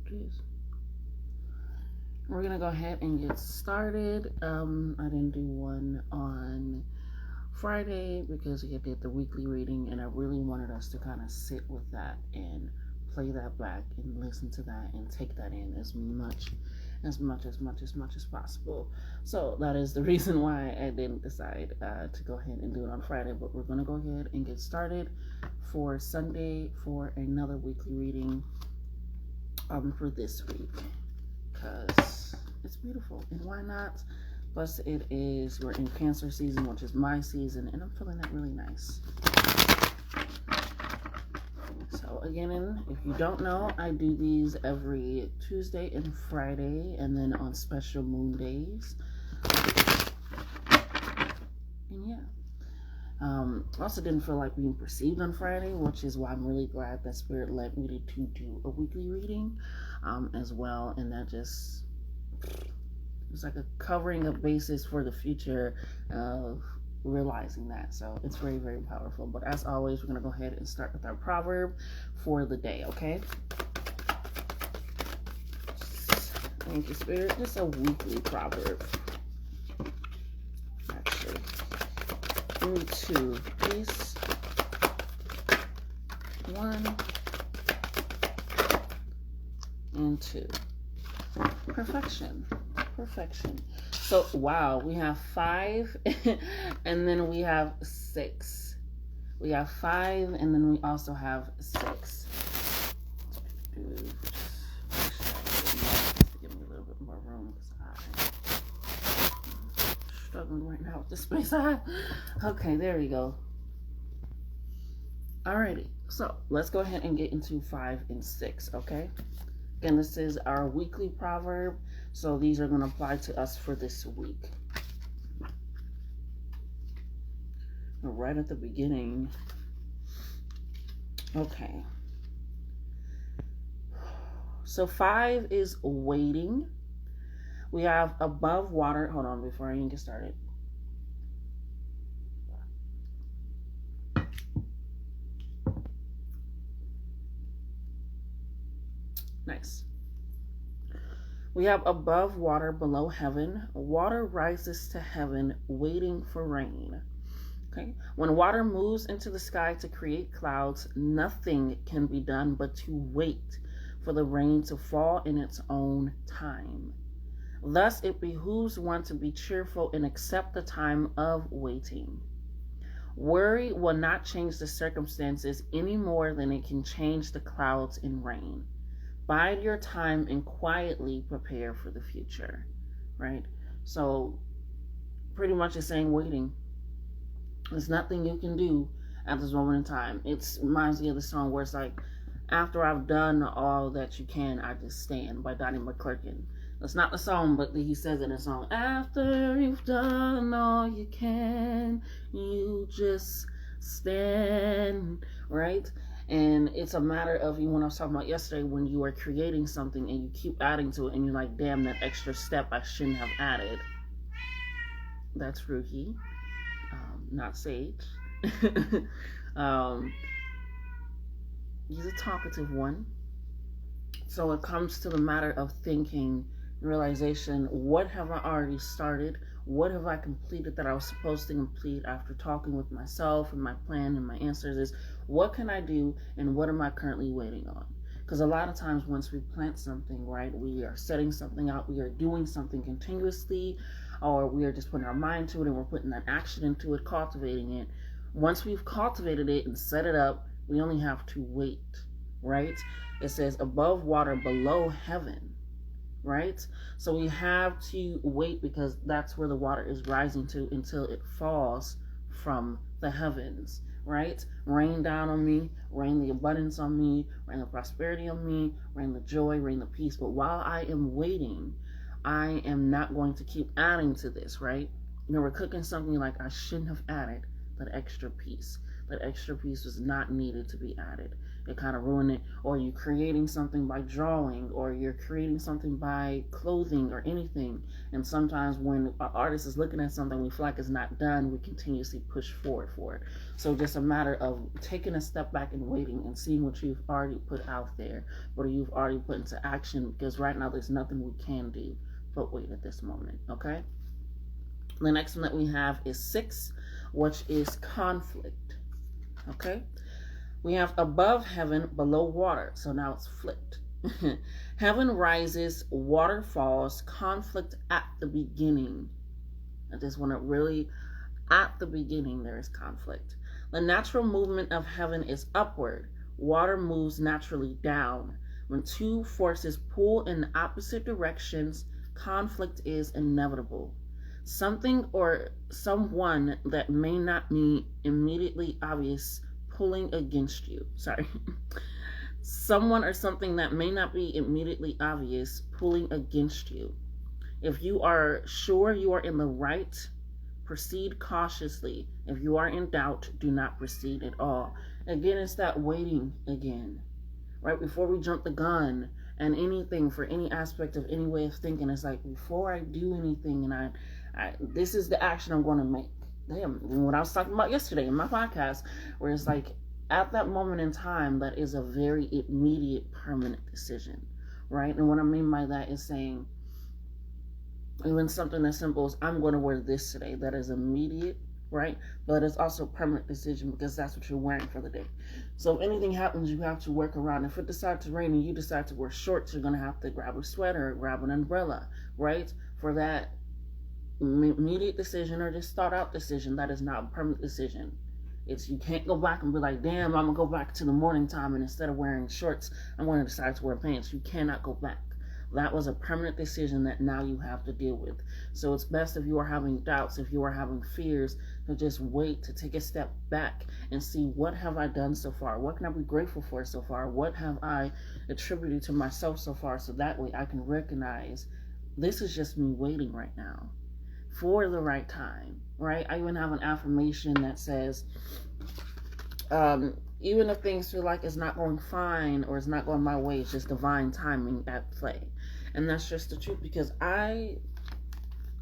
Jeez. We're gonna go ahead and get started. I didn't do one on Friday because we did the weekly reading, and I really wanted us to kind of sit with that and play that back and listen to that and take that in as much as possible. So that is the reason why I didn't decide to go ahead and do it on Friday, but we're going to go ahead and get started for Sunday for another weekly reading for this week, because it's beautiful and why not. Plus we're in Cancer season, which is my season, and I'm feeling that really nice. So again, if you don't know, I do these every Tuesday and Friday, and then on special moon days. And yeah. I also didn't feel like being perceived on Friday, which is why I'm really glad that Spirit led me to do a weekly reading as well. And that just, it's like a covering of basis for the future of realizing that. So it's very, very powerful. But as always, we're going to go ahead and start with our proverb for the day, okay? Thank you, Spirit. Just a weekly proverb. Actually, give me two, please. One and two. Perfection. So, wow, we have 5 and then we have 6. We have 5 and then we also have 6. Give me a little bit more room because I'm struggling right now with the space I have. Okay, there we go. Alrighty, so let's go ahead and get into 5 and 6, okay? Again, this is our weekly proverb, so these are going to apply to us for this week. Right at the beginning. Okay. So 5 is waiting. We have above water. Hold on before I even get started. Nice. We have above water, below heaven. Water rises to heaven, waiting for rain. Okay. When water moves into the sky to create clouds, nothing can be done but to wait for the rain to fall in its own time. Thus, it behooves one to be cheerful and accept the time of waiting. Worry will not change the circumstances any more than it can change the clouds and rain. Bide your time and quietly prepare for the future, right? So pretty much it's saying waiting. There's nothing you can do at this moment in time. It reminds me of the song where it's like, after I've done all that you can, I just stand, by Donnie McClurkin. That's not the song, but he says in the song, after you've done all you can, you just stand, right? And it's a matter of, when I was talking about yesterday, when you are creating something and you keep adding to it and you're like, damn, that extra step I shouldn't have added. That's Ruki, not Sage. He's a talkative one. So it comes to the matter of thinking, realization, what have I already started? What have I completed that I was supposed to complete after talking with myself, and my plan and my answers is, what can I do and what am I currently waiting on? Because a lot of times once we plant something, right, we are setting something out, we are doing something continuously, or we are just putting our mind to it and we're putting that action into it, cultivating it. Once we've cultivated it and set it up, we only have to wait, right? It says above water, below heaven, right? So we have to wait because that's where the water is rising to until it falls from the heavens, right? Rain down on me, rain the abundance on me, rain the prosperity on me, rain the joy, rain the peace. But while I am waiting, I am not going to keep adding to this, right? We're cooking something like I shouldn't have added that extra piece. That extra piece was not needed to be added. it kind of ruined it. Or you're creating something by drawing, or you're creating something by clothing or anything. And sometimes when an artist is looking at something we feel like it's not done, we continuously push forward for it. So just a matter of taking a step back and waiting and seeing what you've already put out there, what you've already put into action, because right now there's nothing we can do but wait at this moment, okay? The next one that we have is 6, which is conflict, okay? We have above heaven, below water. So now it's flipped. Heaven rises, water falls, conflict at the beginning. I just want to really, at the beginning, there is conflict. The natural movement of heaven is upward. Water moves naturally down. When two forces pull in opposite directions, conflict is inevitable. Something or someone that may not be immediately obvious pulling against you. Someone or something that may not be immediately obvious pulling against you. If you are sure you are in the right, proceed cautiously. If you are in doubt, do not proceed at all. Again, it's that waiting again. Right before we jump the gun and anything for any aspect of any way of thinking, it's like before I do anything and I this is the action I'm going to make. Damn, what I was talking about yesterday in my podcast, where it's like at that moment in time, that is a very immediate, permanent decision, right? And what I mean by that is saying, even something as simple as I'm going to wear this today, that is immediate, right? But it's also a permanent decision because that's what you're wearing for the day. So if anything happens, you have to work around. If it decides to rain and you decide to wear shorts, you're going to have to grab a sweater or grab an umbrella, right? For that immediate decision or just thought out decision, that is not a permanent decision. It's, you can't go back and be like, damn, I'm gonna go back to the morning time and instead of wearing shorts, I'm going to decide to wear pants. You cannot go back. That was a permanent decision that now you have to deal with. So it's best, if you are having doubts, if you are having fears, to just wait, to take a step back and see, what have I done so far? What can I be grateful for so far? What have I attributed to myself so far? So that way I can recognize this is just me waiting right now for the right time, right? I even have an affirmation that says, even if things feel like it's not going fine or it's not going my way, it's just divine timing at play. And that's just the truth, because I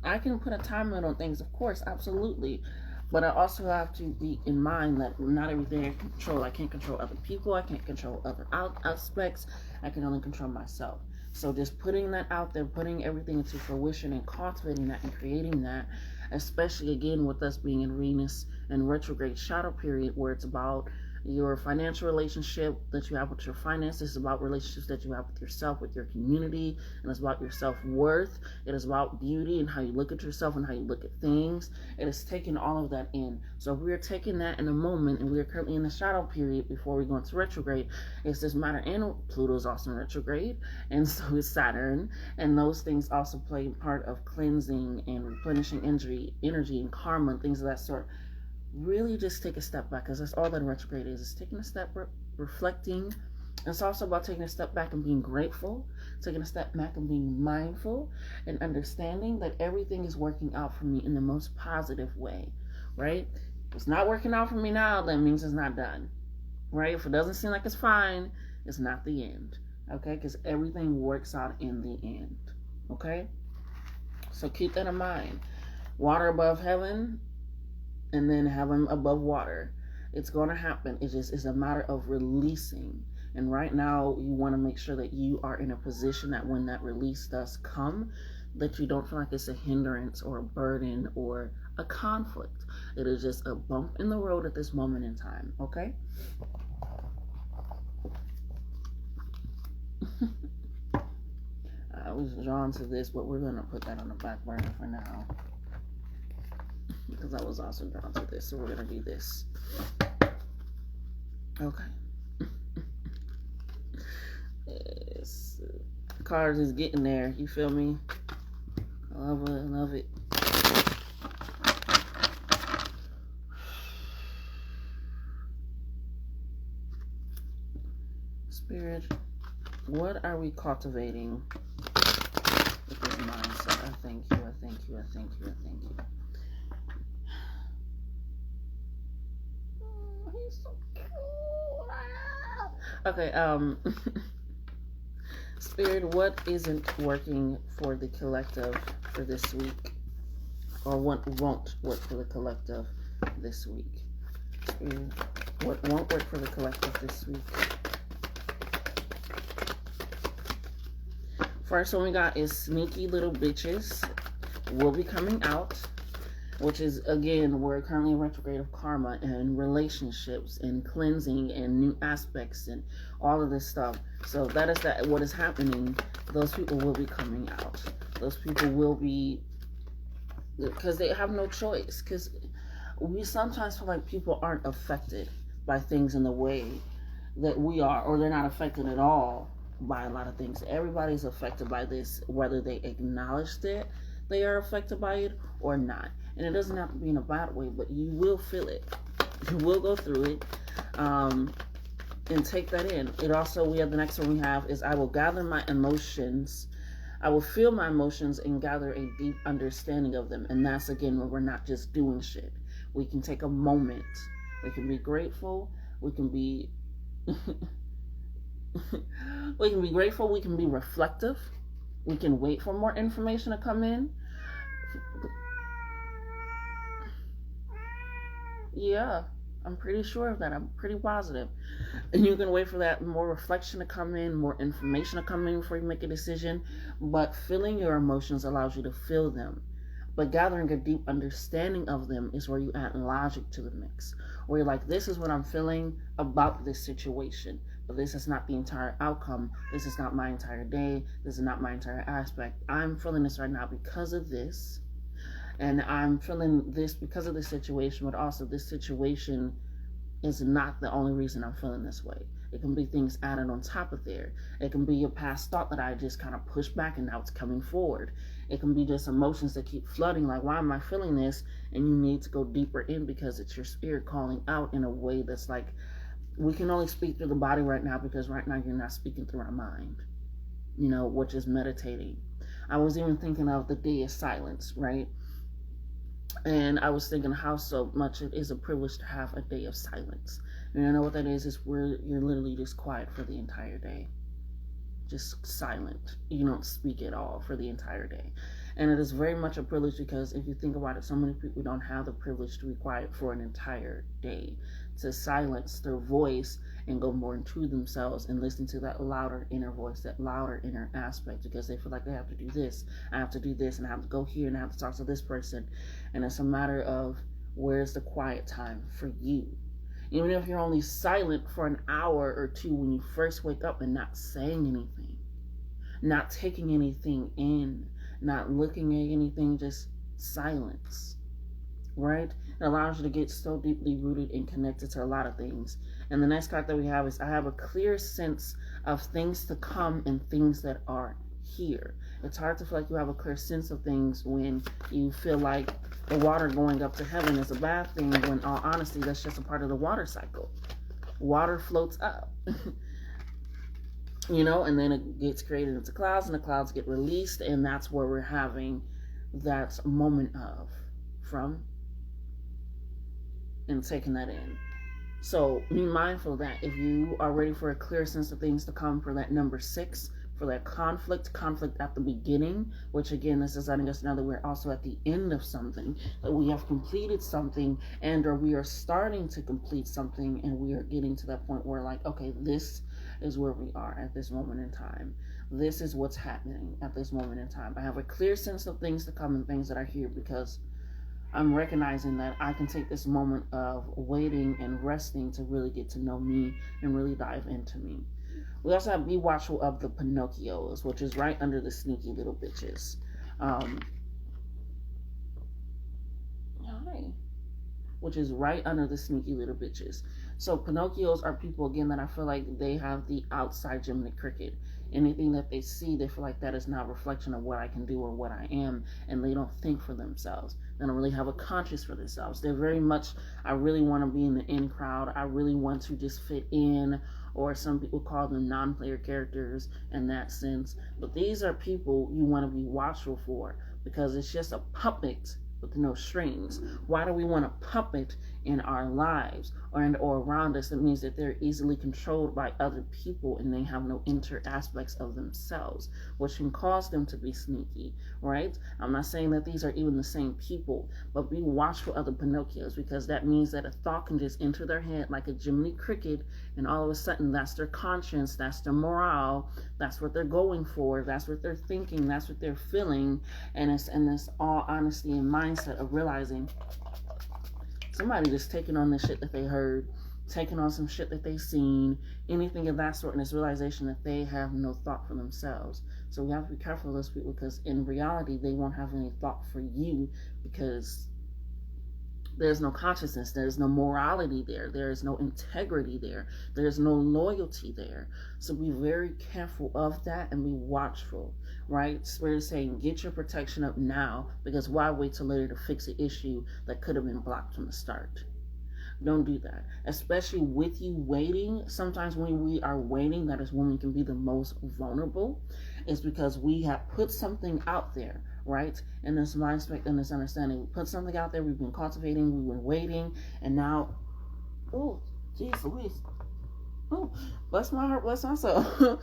can put a time limit on things, of course, absolutely. But I also have to be in mind that not everything I can control. I can't control other people. I can't control other aspects. I can only control myself. So just putting that out there, putting everything into fruition and cultivating that and creating that, especially again with us being in Venus and retrograde shadow period, where it's about your financial relationship that you have with your finances, it's about relationships that you have with yourself, with your community, and it's about your self-worth. It is about beauty and how you look at yourself and how you look at things. It is taking all of that in. So if we are taking that in a moment, and we are currently in the shadow period before we go into retrograde, it's this matter, and Pluto's also in retrograde, and so is Saturn, and those things also play part of cleansing and replenishing energy and karma and things of that sort. Really just take a step back, because that's all that retrograde is. It's taking a step, reflecting. It's also about taking a step back and being grateful, taking a step back and being mindful, and understanding that everything is working out for me in the most positive way, right? If it's not working out for me now, that means it's not done, right? If it doesn't seem like it's fine, it's not the end, okay? Because everything works out in the end, okay? So keep that in mind. Water above heaven, and then heaven above water. It's going to happen. It just is a matter of releasing. And right now, you want to make sure that you are in a position that when that release does come, that you don't feel like it's a hindrance or a burden or a conflict. It is just a bump in the road at this moment in time, okay? I was drawn to this, but we're going to put that on the back burner for now, because I was also drawn to this, so we're going to do this. Okay. Yes. The cards is getting there, you feel me? I love it. Spirit, what are we cultivating with this mindset? I thank you. He's so cute. Okay, Spirit, what isn't working for the collective for this week? Or what won't work for the collective this week? Spirit, what won't work for the collective this week? First one we got is Sneaky Little Bitches will be coming out, which is, again, we're currently in retrograde of karma and relationships and cleansing and new aspects and all of this stuff. So that is that what is happening. Those people will be coming out. Those people will be, because they have no choice. Because we sometimes feel like people aren't affected by things in the way that we are, or they're not affected at all by a lot of things. Everybody's affected by this, whether they acknowledge that they are affected by it or not. And it doesn't have to be in a bad way, but you will feel it. You will go through it, and take that in. It also, we have the next one we have is I will gather my emotions. I will feel my emotions and gather a deep understanding of them. And that's, again, where we're not just doing shit. We can take a moment. We can be grateful. We can be we can be grateful. We can be reflective. We can wait for more information to come in. Yeah, I'm pretty sure of that. I'm pretty positive. And you can wait for that more reflection to come in, more information to come in before you make a decision. But feeling your emotions allows you to feel them. But gathering a deep understanding of them is where you add logic to the mix. Where you're like, this is what I'm feeling about this situation. But this is not the entire outcome. This is not my entire day. This is not my entire aspect. I'm feeling this right now because of this. And I'm feeling this because of this situation. But also, this situation is not the only reason I'm feeling this way. It can be things added on top of there. It can be a past thought that I just kind of pushed back and now it's coming forward. It can be just emotions that keep flooding, like, why am I feeling this? And you need to go deeper in because it's your spirit calling out in a way that's like, we can only speak through the body right now because right now you're not speaking through our mind, which is meditating. I was even thinking of the day of silence, right? And I was thinking how so much it is a privilege to have a day of silence. And you know what that is where you're literally just quiet for the entire day. Just silent. You don't speak at all for the entire day. And it is very much a privilege because if you think about it, so many people don't have the privilege to be quiet for an entire day, to silence their voice and go more into themselves and listen to that louder inner voice, that louder inner aspect, because they feel like they have to do this, I have to do this, and I have to go here, and I have to talk to this person. And it's a matter of, where's the quiet time for you? Even if you're only silent for an hour or two when you first wake up and not saying anything, not taking anything in, not looking at anything, just silence, right? It allows you to get so deeply rooted and connected to a lot of things. And the next card that we have is I have a clear sense of things to come and things that are here. It's hard to feel like you have a clear sense of things when you feel like the water going up to heaven is a bad thing, when in all honesty, that's just a part of the water cycle. Water floats up. And then it gets created into clouds, and the clouds get released, and that's where we're having that moment of from and taking that in. So be mindful of that. If you are ready for a clear sense of things to come for that number 6, for that conflict at the beginning, which again, this is letting us know that we're also at the end of something, that we have completed something, or we are starting to complete something, and we are getting to that point where, like, okay, this is where we are at this moment in time. This is what's happening at this moment in time. I have a clear sense of things to come and things that are here because I'm recognizing that I can take this moment of waiting and resting to really get to know me and really dive into me. We also have Be Watchful of the Pinocchios, which is right under the Sneaky Little Bitches. Which is right under the Sneaky Little Bitches. So Pinocchios are people, again, that I feel like they have the outside Jiminy Cricket. Anything that they see, they feel like that is not a reflection of what I can do or what I am, and they don't think for themselves. They don't really have a conscience for themselves. They're very much, I really want to be in the in crowd. I really want to just fit in, or some people call them non-player characters in that sense. But these are people you want to be watchful for because it's just a puppet with no strings. Why do we want a puppet in our lives or around us. It means that they're easily controlled by other people and they have no inner aspects of themselves, which can cause them to be sneaky, right? I'm not saying that these are even the same people, but be watchful of the Pinocchios, because that means that a thought can just enter their head like a Jiminy Cricket, and all of a sudden that's their conscience, that's their morale, that's what they're going for, that's what they're thinking, that's what they're feeling. And it's in this all honesty and mindset of realizing somebody just taking on the shit that they heard, taking on some shit that they seen, anything of that sort, and this realization that they have no thought for themselves. So we have to be careful of those people, because in reality they won't have any thought for you, because there's no consciousness, there's no morality there, there's no integrity there, there's no loyalty there. So be very careful of that and be watchful, right? Spirit is saying, get your protection up now, because why wait till later to fix an issue that could have been blocked from the start? Don't do that, especially with you waiting. Sometimes when we are waiting, that is when we can be the most vulnerable, is because we have put something out there, right? In this mindset and this understanding, we put something out there, we've been cultivating, we've been waiting, and now, oh, jeez Louise, oh, bless my heart, bless my soul.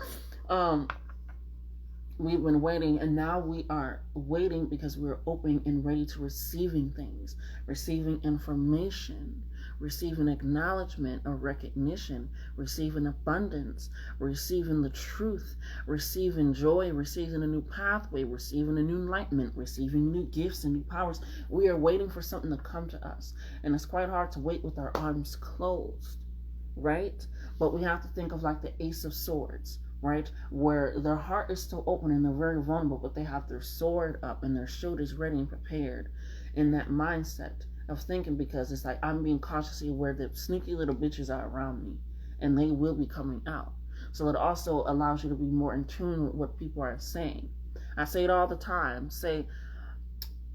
We've been waiting, and now we are waiting because we're open and ready to receiving things, receiving information, receiving acknowledgement or recognition, receiving abundance, receiving the truth, receiving joy, receiving a new pathway, receiving a new enlightenment, receiving new gifts and new powers. We are waiting for something to come to us, and it's quite hard to wait with our arms closed, right? But we have to think of like the Ace of Swords, right? Where their heart is still open and they're very vulnerable, but they have their sword up and their shoulders ready and prepared, in that mindset of thinking, because it's like, I'm being cautiously aware that sneaky little bitches are around me and they will be coming out. So it also allows you to be more in tune with what people are saying. I say it all the time. Say,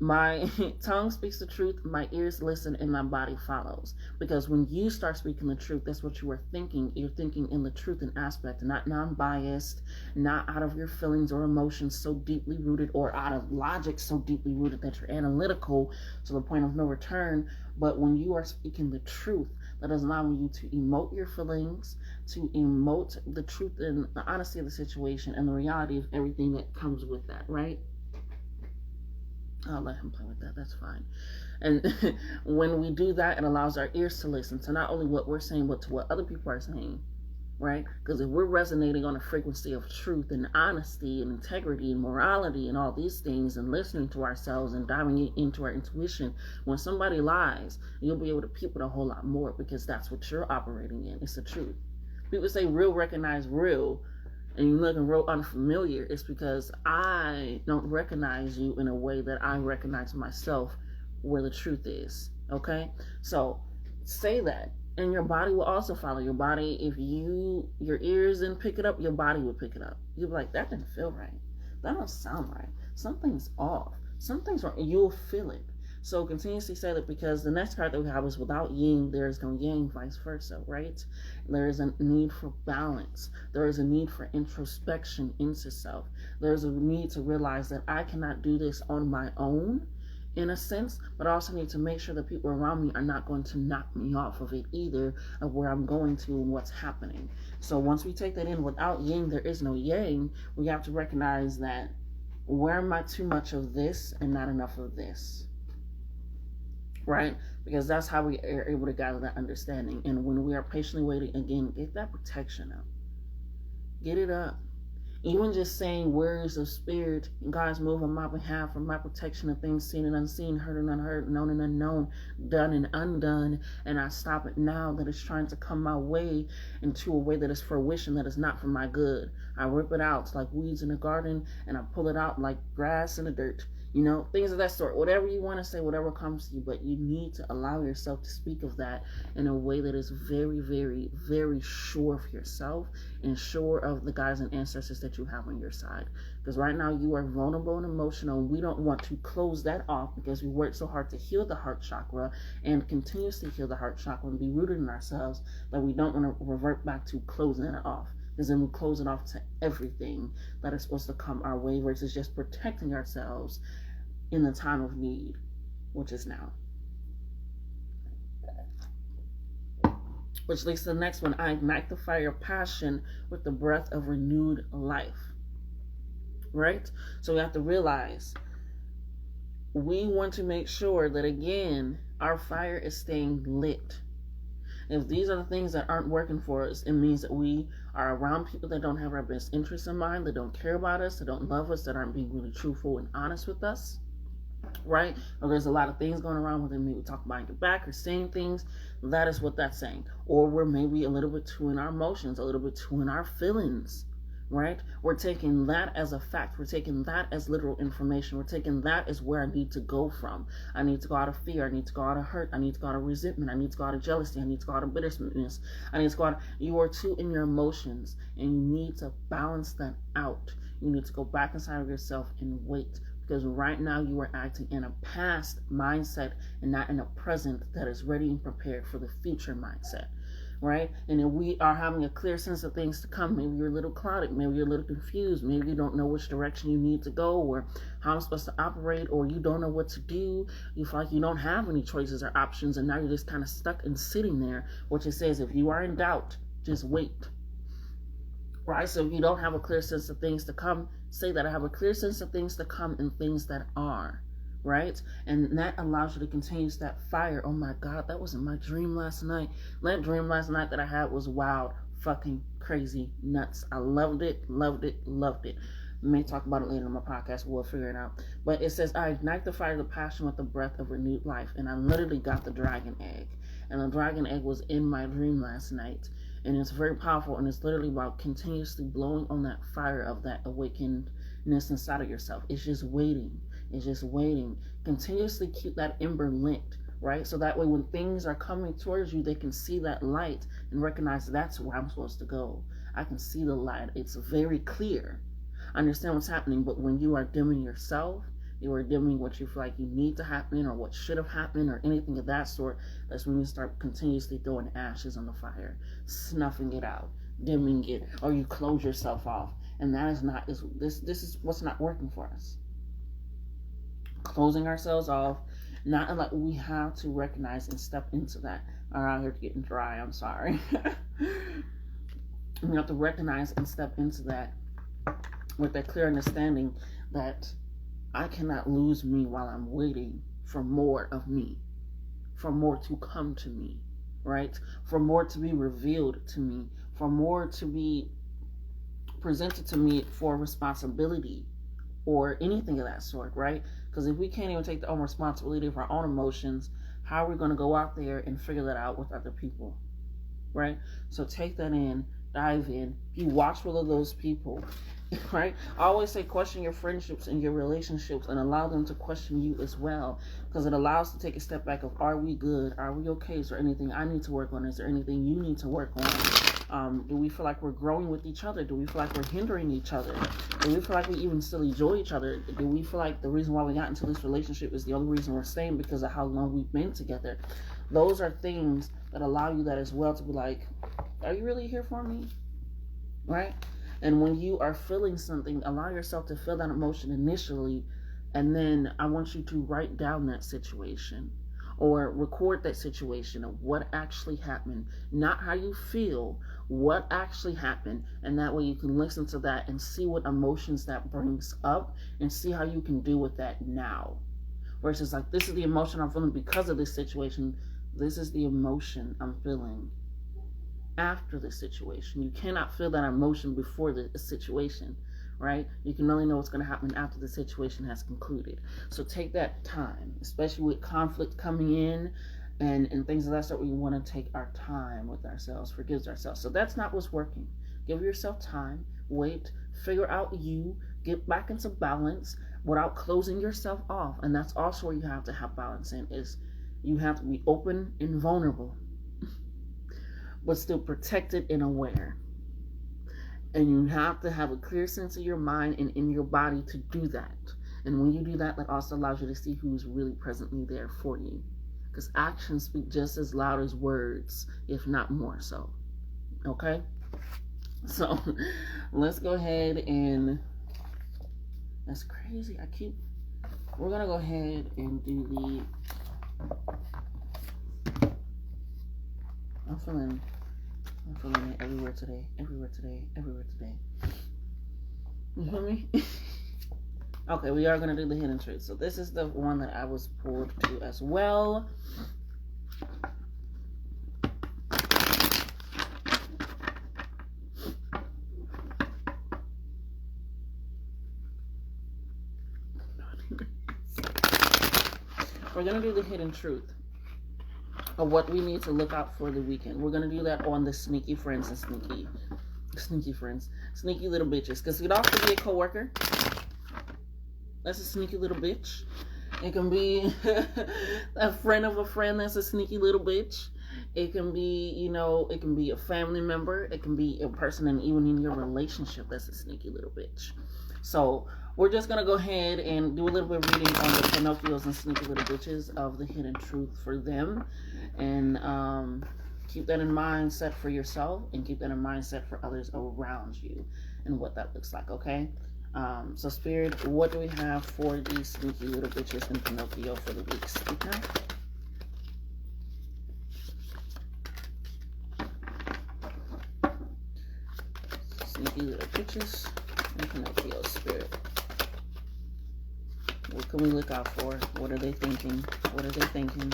my tongue speaks the truth, my ears listen, and my body follows. Because when you start speaking the truth, that's what you are thinking. You're thinking in the truth and aspect, not non-biased, not out of your feelings or emotions so deeply rooted, or out of logic so deeply rooted that you're analytical to the point of no return. But when you are speaking the truth, that is allowing you to emote your feelings, to emote the truth and the honesty of the situation and the reality of everything that comes with that, right? I'll let him play with that. That's fine. And when we do that, it allows our ears to listen to not only what we're saying, but to what other people are saying, right? Because if we're resonating on a frequency of truth and honesty and integrity and morality and all these things, and listening to ourselves and diving into our intuition, when somebody lies, you'll be able to peep it a whole lot more, because that's what you're operating in. It's the truth. People say real recognize real, and you're looking real unfamiliar. It's because I don't recognize you in a way that I recognize myself, where the truth is. Okay? So say that, and your body will also follow. Your body, if your ears didn't pick it up, your body will pick it up. You'll be like, that didn't feel right. That don't sound right. Something's off. Something's wrong. You'll feel it. So continuously say that, because the next card that we have is without yin, there is no yang, vice versa, right? There is a need for balance. There is a need for introspection into self. There's a need to realize that I cannot do this on my own, in a sense, but I also need to make sure that people around me are not going to knock me off of it either, of where I'm going to and what's happening. So once we take that in, without yin, there is no yang. We have to recognize that, where am I too much of this and not enough of this? Right? Because that's how we are able to gather that understanding. And when we are patiently waiting, again, get that protection up. Get it up. Even just saying words of spirit, God's move on my behalf for my protection of things seen and unseen, heard and unheard, known and unknown, done and undone. And I stop it now that it's trying to come my way into a way that is fruition, that is not for my good. I rip it out. It's like weeds in a garden, and I pull it out like grass in the dirt. You know, things of that sort. Whatever you want to say, whatever comes to you, but you need to allow yourself to speak of that in a way that is very, very, very sure of yourself and sure of the guides and ancestors that you have on your side. Because right now you are vulnerable and emotional, and we don't want to close that off, because we work so hard to heal the heart chakra and continuously heal the heart chakra and be rooted in ourselves, that we don't want to revert back to closing it off. Because then we close it off to everything that is supposed to come our way, versus just protecting ourselves in the time of need, which is now. Which leads to the next one. I ignite the fire of passion with the breath of renewed life. Right? So we have to realize we want to make sure that, again, our fire is staying lit. If these are the things that aren't working for us, it means that we are around people that don't have our best interests in mind, that don't care about us, that don't love us, that aren't being really truthful and honest with us. Right? Or there's a lot of things going around with them. Maybe talk behind your back or saying things. That is what that's saying. Or we're maybe a little bit too in our emotions, a little bit too in our feelings. Right? We're taking that as a fact. We're taking that as literal information. We're taking that as where I need to go from. I need to go out of fear. I need to go out of hurt. I need to go out of resentment. I need to go out of jealousy. I need to go out of bitterness. I need to go out of... You are too in your emotions, and you need to balance that out. You need to go back inside of yourself and wait. Because right now you are acting in a past mindset and not in a present that is ready and prepared for the future mindset. Right? And if we are having a clear sense of things to come, maybe you're a little clouded, maybe you're a little confused, maybe you don't know which direction you need to go or how I'm supposed to operate, or you don't know what to do, you feel like you don't have any choices or options, and now you're just kind of stuck and sitting there, which it says, if you are in doubt, just wait. Right? So if you don't have a clear sense of things to come, say that I have a clear sense of things to come and things that are. Right? And that allows you to continue that fire. Oh my God, that wasn't my dream last night. That dream last night that I had was wild, fucking crazy, nuts. I loved it, loved it, loved it. I may talk about it later in my podcast. We'll figure it out. But it says, I ignite the fire of the passion with the breath of renewed life. And I literally got the dragon egg. And the dragon egg was in my dream last night. And it's very powerful. And it's literally about continuously blowing on that fire of that awakenedness inside of yourself. It's just waiting. It's just waiting. Continuously keep that ember lit, right? So that way when things are coming towards you, they can see that light and recognize that's where I'm supposed to go. I can see the light. It's very clear. I understand what's happening, but when you are dimming yourself, you are dimming what you feel like you need to happen or what should have happened or anything of that sort, that's when you start continuously throwing ashes on the fire, snuffing it out, dimming it, or you close yourself off. And that is not, this is what's not working for us. Closing ourselves off, not like we have to recognize and step into that. All right, they're getting dry. I'm sorry. We have to recognize and step into that with that clear understanding that I cannot lose me while I'm waiting for more of me, for more to come to me, right? For more to be revealed to me, for more to be presented to me for responsibility or anything of that sort, right? Because if we can't even take the own responsibility of our own emotions, how are we going to go out there and figure that out with other people, right? So take that in, dive in, be watchful of those people, right? I always say question your friendships and your relationships and allow them to question you as well, because it allows to take a step back of, are we good? Are we okay? Is there anything I need to work on? Is there anything you need to work on? Do we feel like we're growing with each other? Do we feel like we're hindering each other? Do we feel like we even still enjoy each other? Do we feel like the reason why we got into this relationship is the only reason we're staying because of how long we've been together? Those are things that allow you that as well, to be like, are you really here for me? Right? And when you are feeling something, allow yourself to feel that emotion initially, and then I want you to write down that situation or record that situation of what actually happened, not how you feel, what actually happened. And that way you can listen to that and see what emotions that brings up and see how you can deal with that now. Versus like, this is the emotion I'm feeling because of this situation. This is the emotion I'm feeling after the situation. You cannot feel that emotion before the situation, right? You can only know what's going to happen after the situation has concluded. So take that time, especially with conflict coming in and things of that sort. We want to take our time with ourselves, forgive ourselves. So that's not what's working. Give yourself time, wait, figure out you, get back into balance without closing yourself off. And that's also where you have to have balance in, is you have to be open and vulnerable, but still protected and aware. And you have to have a clear sense of your mind and in your body to do that. And when you do that, that also allows you to see who's really presently there for you. Because actions speak just as loud as words, if not more so. Okay? So, let's go ahead and... That's crazy. We're going to go ahead and do the... I'm feeling I'm feeling it everywhere today. Everywhere today. Everywhere today. You feel me? Okay, we are going to do the hidden truth. So this is the one that I was pulled to as well. We're going to do the hidden truth of what we need to look out for the weekend. We're going to do that on the sneaky friends and sneaky friends. Sneaky little bitches. Because it could also be a coworker. That's a sneaky little bitch. It can be a friend of a friend that's a sneaky little bitch. It can be, you know, it can be a family member. It can be a person, and even in your relationship, that's a sneaky little bitch. So we're just going to go ahead and do a little bit of reading on the Pinocchios and sneaky little bitches of the hidden truth for them. And keep that in mind set for yourself, and keep that in mind set for others around you and what that looks like, okay? So Spirit, what do we have for these sneaky little bitches in Pinocchio for the week? Speak now. Sneaky little bitches in Pinocchio, Spirit. What can we look out for? What are they thinking? What are they thinking?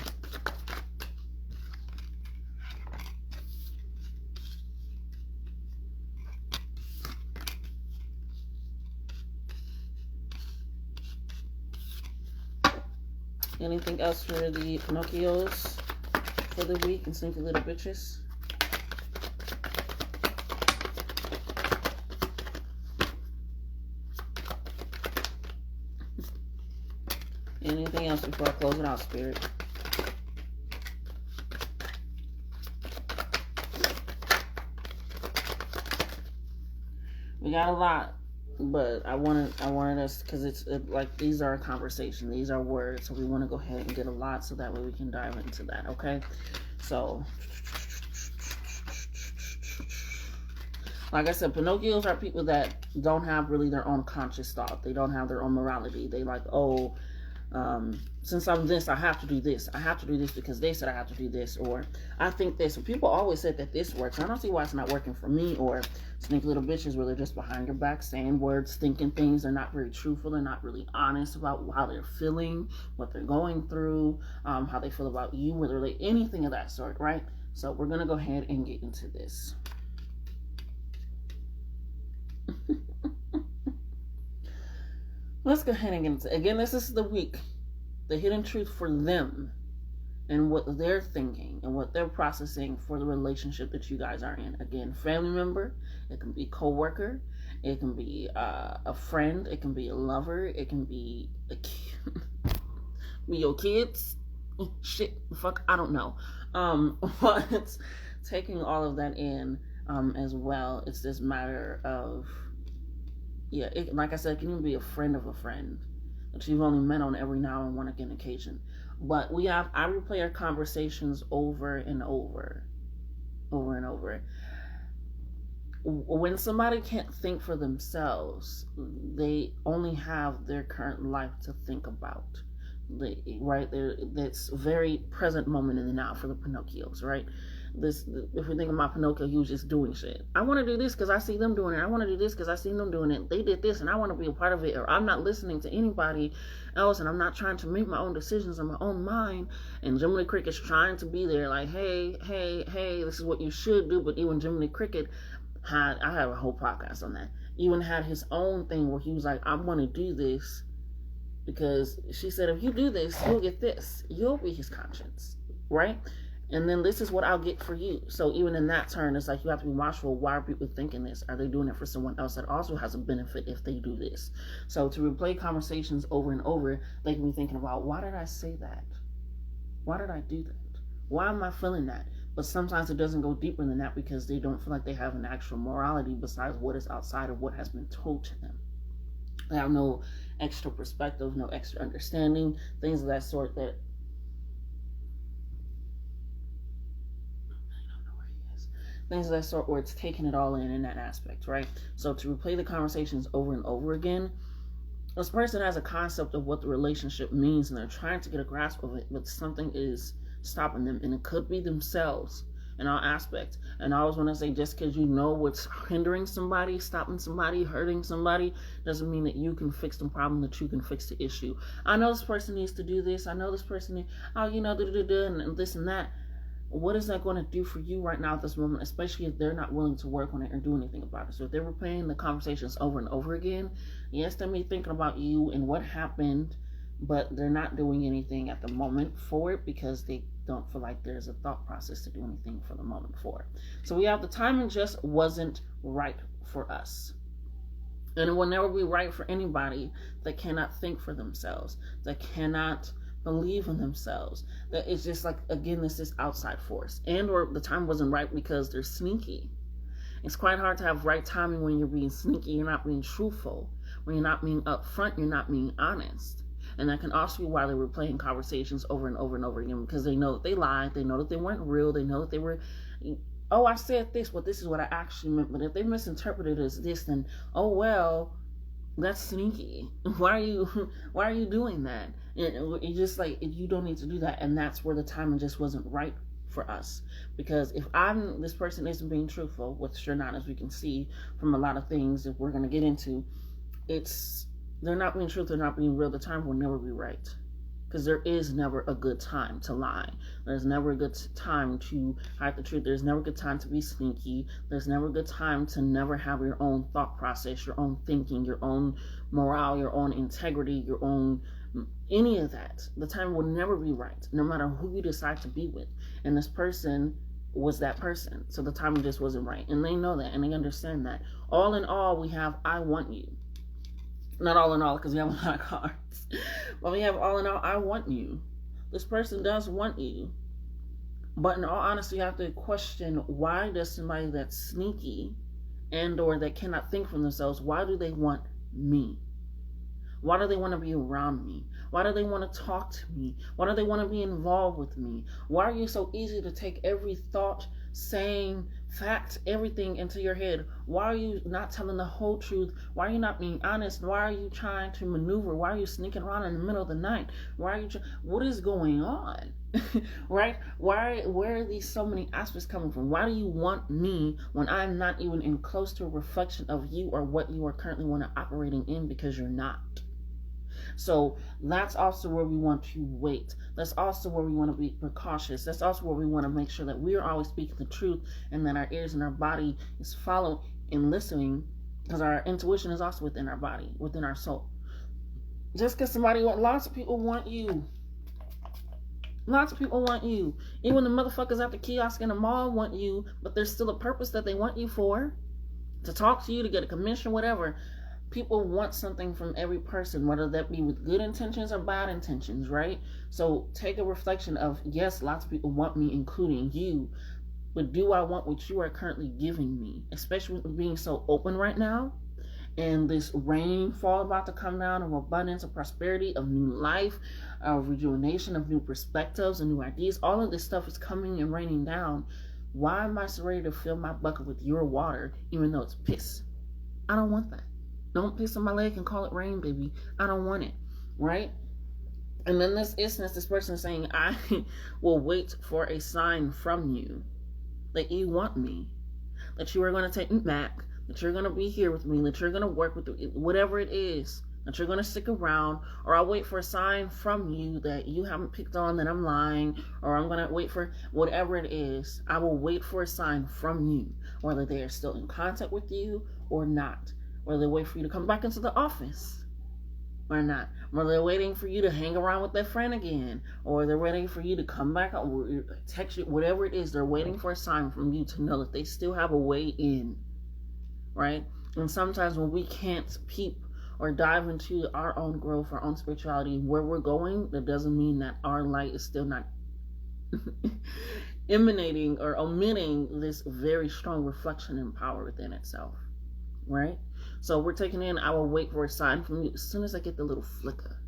Anything else for the Pinocchios for the week and sneaky little bitches? Anything else before I close it out, Spirit? We got a lot, but I wanted us, because it's like, these are a conversation, these are words, so we want to go ahead and get a lot so that way we can dive into that, okay? So, like I said, Pinocchios are people that don't have really their own conscious thought. They don't have their own morality. They like, oh, since I'm this, I have to do this. I have to do this because they said I have to do this, or I think this. So people always said that this works. I don't see why it's not working for me. Or sneaky little bitches where they're just behind your back saying words, thinking things. They're not very truthful. They're not really honest about how they're feeling, what they're going through, how they feel about you, whether they anything of that sort, right? So we're gonna go ahead and get into this. Let's go ahead and get into it. Again, this is the week. The hidden truth for them and what they're thinking and what they're processing for the relationship that you guys are in. Again, family member. It can be co-worker. It can be a friend. It can be a lover. It can be your kids. Shit. Fuck. I don't know. But taking all of that in as well. It's this matter of... Yeah, like I said, it can even be a friend of a friend that you've only met on every now and one again occasion. But I replay our conversations over and over and over. When somebody can't think for themselves, they only have their current life to think about. Right there, that's very present moment in the now for the Pinocchios, right? If we think about Pinocchio, he was just doing shit. I want to do this because I see them doing it. I want to do this because I see them doing it. They did this and I want to be a part of it. Or I'm not listening to anybody else and I'm not trying to make my own decisions in my own mind. And Jiminy Cricket's trying to be there like, hey, this is what you should do. But even Jiminy Cricket I have a whole podcast on that, even had his own thing where he was like, I want to do this because she said, if you do this, you'll get this. You'll be his conscience, right? And then this is what I'll get for you. So even in that turn, it's like you have to be watchful. Why are people thinking this? Are they doing it for someone else that also has a benefit if they do this? So to replay conversations over and over, they can be thinking about, why did I say that? Why did I do that? Why am I feeling that? But sometimes it doesn't go deeper than that because they don't feel like they have an actual morality besides what is outside of what has been told to them. They have no extra perspective, no extra understanding, things of that sort that things of that sort where it's taking it all in that aspect, right? So to replay the conversations over and over again, this person has a concept of what the relationship means and they're trying to get a grasp of it, but something is stopping them, and it could be themselves in all aspects. And I always want to say, just because you know what's hindering somebody, stopping somebody, hurting somebody, doesn't mean that you can fix the problem, that you can fix the issue. I know this person needs to do this. I know this person needs, and this and that. What is that going to do for you right now at this moment, especially if they're not willing to work on it or do anything about it? So if they're replaying the conversations over and over again, yes, they may be thinking about you and what happened, but they're not doing anything at the moment for it because they don't feel like there's a thought process to do anything for the moment for it. So we have the timing just wasn't right for us. And it will never be right for anybody that cannot think for themselves, that cannot believe in themselves. That it's just like, again, this is outside force. And or the time wasn't right because they're sneaky. It's quite hard to have right timing when you're being sneaky, you're not being truthful. When you're not being upfront, you're not being honest. And that can also be why they were playing conversations over and over and over again, because they know that they lied, they know that they weren't real, they know that they were, oh, I said this, well, this is what I actually meant. But if they misinterpreted it as this, then, oh, well, that's sneaky. Why are you doing that? It's just like, you don't need to do that. And that's where the timing just wasn't right for us. Because if this person isn't being truthful, which they're not, as we can see from a lot of things that we're going to get into, they're not being truthful, they're not being real, the time will never be right. Because there is never a good time to lie. There's never a good time to hide the truth. There's never a good time to be sneaky. There's never a good time to never have your own thought process, your own thinking, your own morale, your own integrity, your own any of that. The time will never be right, no matter who you decide to be with. And this person was that person. So the timing just wasn't right. And they know that, and they understand that. All in all, we have I want you. Not all in all, because we have a lot of cards. But we have all in all, I want you. This person does want you. But in all honesty, you have to question, why does somebody that's sneaky and or that cannot think for themselves, why do they want me? Why do they want to be around me? Why do they want to talk to me? Why do they want to be involved with me? Why are you so easy to take every thought, saying, fact, everything into your head? Why are you not telling the whole truth? Why are you not being honest? Why are you trying to maneuver? Why are you sneaking around in the middle of the night? Why are you what is going on? Right? Where are these so many aspects coming from? Why do you want me when I'm not even in close to a reflection of you or what you are currently want to operating in, because you're not? So that's also where we want to wait. That's also where we want to be precautious. That's also where we want to make sure that we are always speaking the truth, and that our ears and our body is following and listening, because our intuition is also within our body, within our soul. Just because lots of people want you. Lots of people want you. Even the motherfuckers at the kiosk in the mall want you, but there's still a purpose that they want you for. To talk to you, to get a commission, whatever. People want something from every person, whether that be with good intentions or bad intentions, right? So take a reflection of, yes, lots of people want me, including you, but do I want what you are currently giving me? Especially with being so open right now, and this rainfall about to come down of abundance, of prosperity, of new life, of rejuvenation, of new perspectives and new ideas. All of this stuff is coming and raining down. Why am I so ready to fill my bucket with your water, even though it's piss? I don't want that. Don't piss on my leg and call it rain, baby. I don't want it, right? And in this instance, this person is saying, I will wait for a sign from you that you want me, that you are going to take me back, that you're going to be here with me, that you're going to work with me, whatever it is, that you're going to stick around, or I'll wait for a sign from you that you haven't picked on that I'm lying, or I'm going to wait for whatever it is. I will wait for a sign from you, whether they are still in contact with you or not. Whether they wait for you to come back into the office or not. Whether they're waiting for you to hang around with their friend again. Or they're waiting for you to come back or text you. Whatever it is, they're waiting for a sign from you to know that they still have a way in. Right? And sometimes when we can't peep or dive into our own growth, our own spirituality, where we're going, that doesn't mean that our light is still not emanating or omitting this very strong reflection and power within itself. Right? So we're taking in, I will wait for a sign from you as soon as I get the little flicker.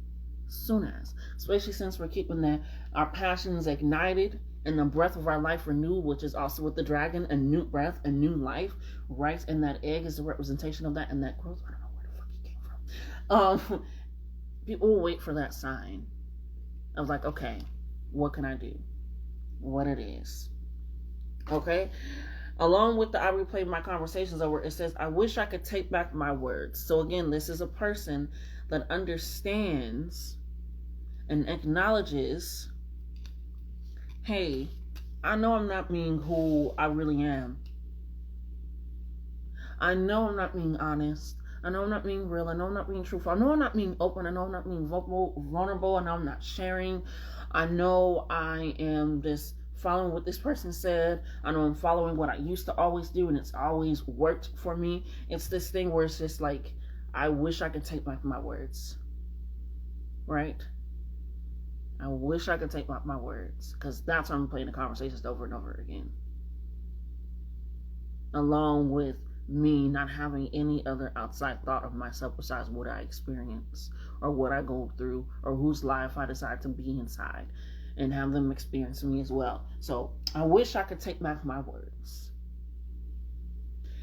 As soon as. Especially since we're keeping our passions ignited and the breath of our life renewed, which is also with the dragon, a new breath, a new life. Right? And that egg is a representation of that, and that growth. I don't know where the fuck it came from. People will wait for that sign of like, okay, what can I do? What it is. Okay? Along with the I replay my conversations over, it says, I wish I could take back my words. So again, this is a person that understands and acknowledges, hey, I know I'm not being who I really am. I know I'm not being honest. I know I'm not being real. I know I'm not being truthful. I know I'm not being open. I know I'm not being vulnerable. I know I'm not sharing. I know I am just following what this person said. I know I'm following what I used to always do, and it's always worked for me. It's this thing where it's just like, I wish I could take back my words. Right? I wish I could take back my words, because that's why I'm playing the conversations over and over again. Along with me not having any other outside thought of myself besides what I experience or what I go through or whose life I decide to be inside and have them experience me as well. So I wish I could take back my words.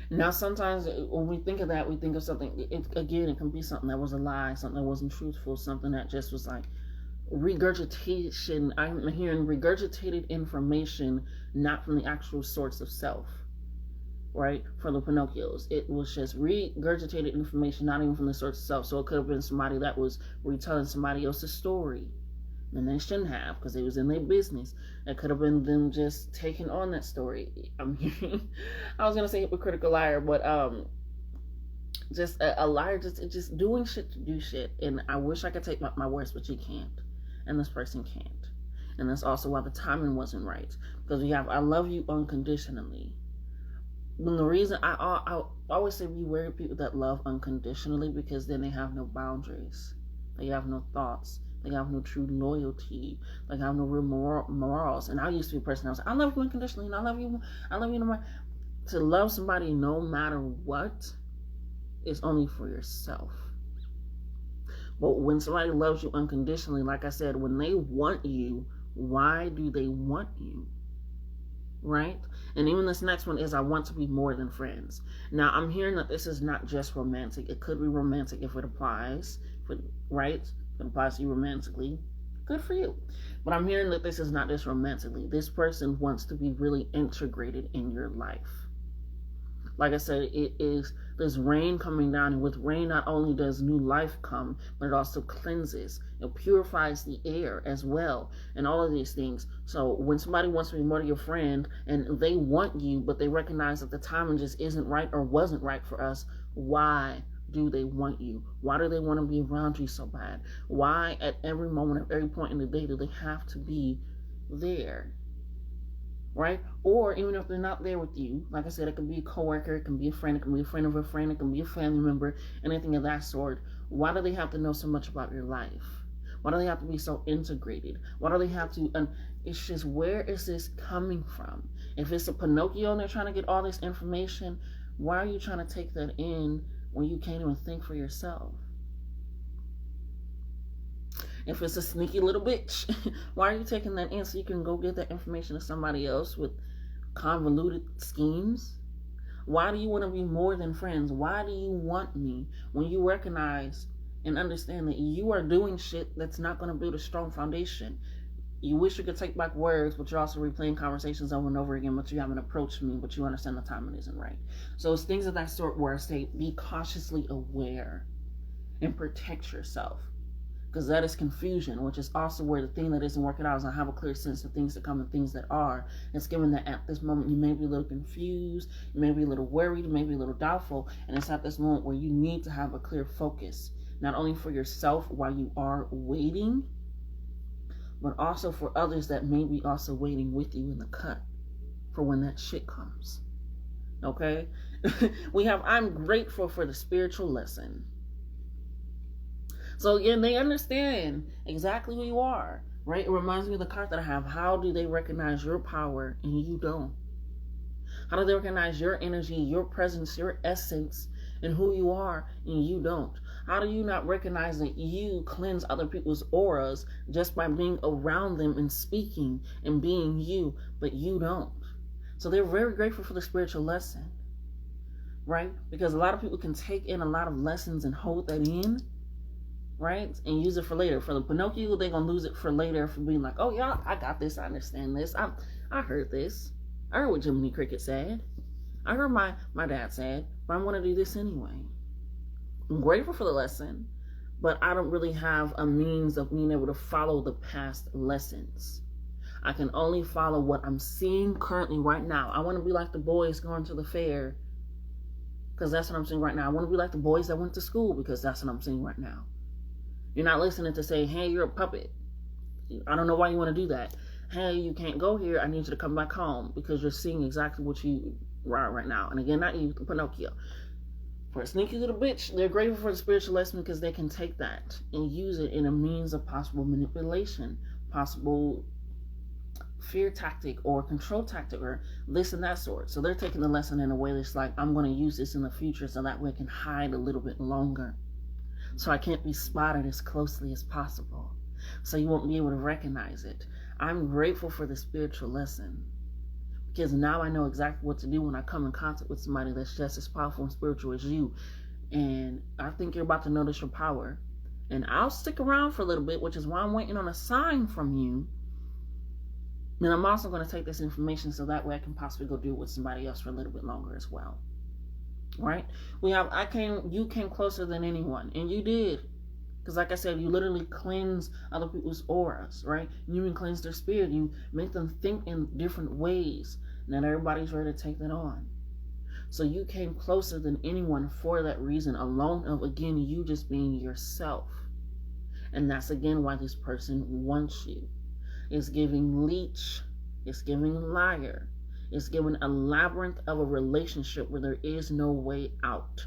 Now, sometimes when we think of that, we think of something, it can be something that was a lie, something that wasn't truthful, something that just was like regurgitation. I'm hearing regurgitated information, not from the actual source of self. Right? For the Pinocchios, it was just regurgitated information, not even from the source itself. So it could have been somebody that was retelling somebody else's story, and they shouldn't have, because they was in their business. It could have been them just taking on that story. I was gonna say hypocritical liar, but just a liar, just doing shit to do shit. And I wish I could take my words, but you can't, and this person can't. And that's also why the timing wasn't right, because we have I love you unconditionally. And the reason I always say beware of people that love unconditionally, because then they have no boundaries, they have no thoughts, they have no true loyalty, they have no real morals. And I used to be a person that was like, I love you unconditionally, and I love you no matter. To love somebody no matter what is only for yourself. But when somebody loves you unconditionally, like I said, when they want you, why do they want you? Right? And even this next one is, I want to be more than friends. Now, I'm hearing that this is not just romantic. It could be romantic if it applies, right? If it applies to you romantically, good for you. But I'm hearing that this is not just romantically. This person wants to be really integrated in your life. Like I said, it is there's rain coming down, and with rain not only does new life come, but it also cleanses, it purifies the air as well, and all of these things. So when somebody wants to be more to your friend and they want you, but they recognize that the timing just isn't right or wasn't right for us, why do they want you? Why do they want to be around you so bad? Why at every moment, at every point in the day, do they have to be there? Right? Or even if they're not there with you, like I said, it can be a coworker, it can be a friend, it can be a friend of a friend, it can be a family member, anything of that sort. Why do they have to know so much about your life? Why do they have to be so integrated? Why do they have to, it's just, where is this coming from? If it's a Pinocchio and they're trying to get all this information, why are you trying to take that in when you can't even think for yourself? If it's a sneaky little bitch, why are you taking that in so you can go get that information to somebody else with convoluted schemes? Why do you want to be more than friends? Why do you want me when you recognize and understand that you are doing shit that's not going to build a strong foundation? You wish you could take back words, but you're also replaying conversations over and over again, but you haven't approached me, but you understand the timing isn't right. So it's things of that sort where I say, be cautiously aware and protect yourself. Because that is confusion, which is also where the thing that isn't working out is I have a clear sense of things that come and things that are. It's given that at this moment you may be a little confused, you may be a little worried, you may be a little doubtful, and it's at this moment where you need to have a clear focus, not only for yourself while you are waiting, but also for others that may be also waiting with you in the cut for when that shit comes. Okay? We have, I'm grateful for the spiritual lesson. So again, they understand exactly who you are, right? It reminds me of the card that I have. How do they recognize your power and you don't? How do they recognize your energy, your presence, your essence, and who you are and you don't? How do you not recognize that you cleanse other people's auras just by being around them and speaking and being you, but you don't? So they're very grateful for the spiritual lesson, right? Because a lot of people can take in a lot of lessons and hold that in, right? And use it for later. For the Pinocchio, they're going to lose it for later for being like, oh, yeah, I got this. I understand this. I heard this. I heard what Jiminy Cricket said. I heard my dad said, but I'm going to do this anyway. I'm grateful for the lesson, but I don't really have a means of being able to follow the past lessons. I can only follow what I'm seeing currently right now. I want to be like the boys going to the fair, because that's what I'm seeing right now. I want to be like the boys that went to school, because that's what I'm seeing right now. You're not listening to say, hey, you're a puppet. I don't know why you want to do that. Hey, you can't go here. I need you to come back home, because you're seeing exactly what you are right now. And again, not you, Pinocchio. For a sneaky little bitch, they're grateful for the spiritual lesson because they can take that and use it in a means of possible manipulation, possible fear tactic or control tactic or this and that sort. So they're taking the lesson in a way that's like, I'm going to use this in the future so that way I can hide a little bit longer. So I can't be spotted as closely as possible. So you won't be able to recognize it. I'm grateful for the spiritual lesson, because now I know exactly what to do when I come in contact with somebody that's just as powerful and spiritual as you. And I think you're about to notice your power. And I'll stick around for a little bit, which is why I'm waiting on a sign from you. And I'm also going to take this information so that way I can possibly go do it with somebody else for a little bit longer as well. Right? You came closer than anyone. And you did. Because like I said, you literally cleanse other people's auras, right? You even cleanse their spirit. You make them think in different ways. Not everybody's ready to take that on. So you came closer than anyone for that reason alone of, again, you just being yourself. And that's, again, why this person wants you. It's giving leech. It's giving liar. It's giving a labyrinth of a relationship where there is no way out.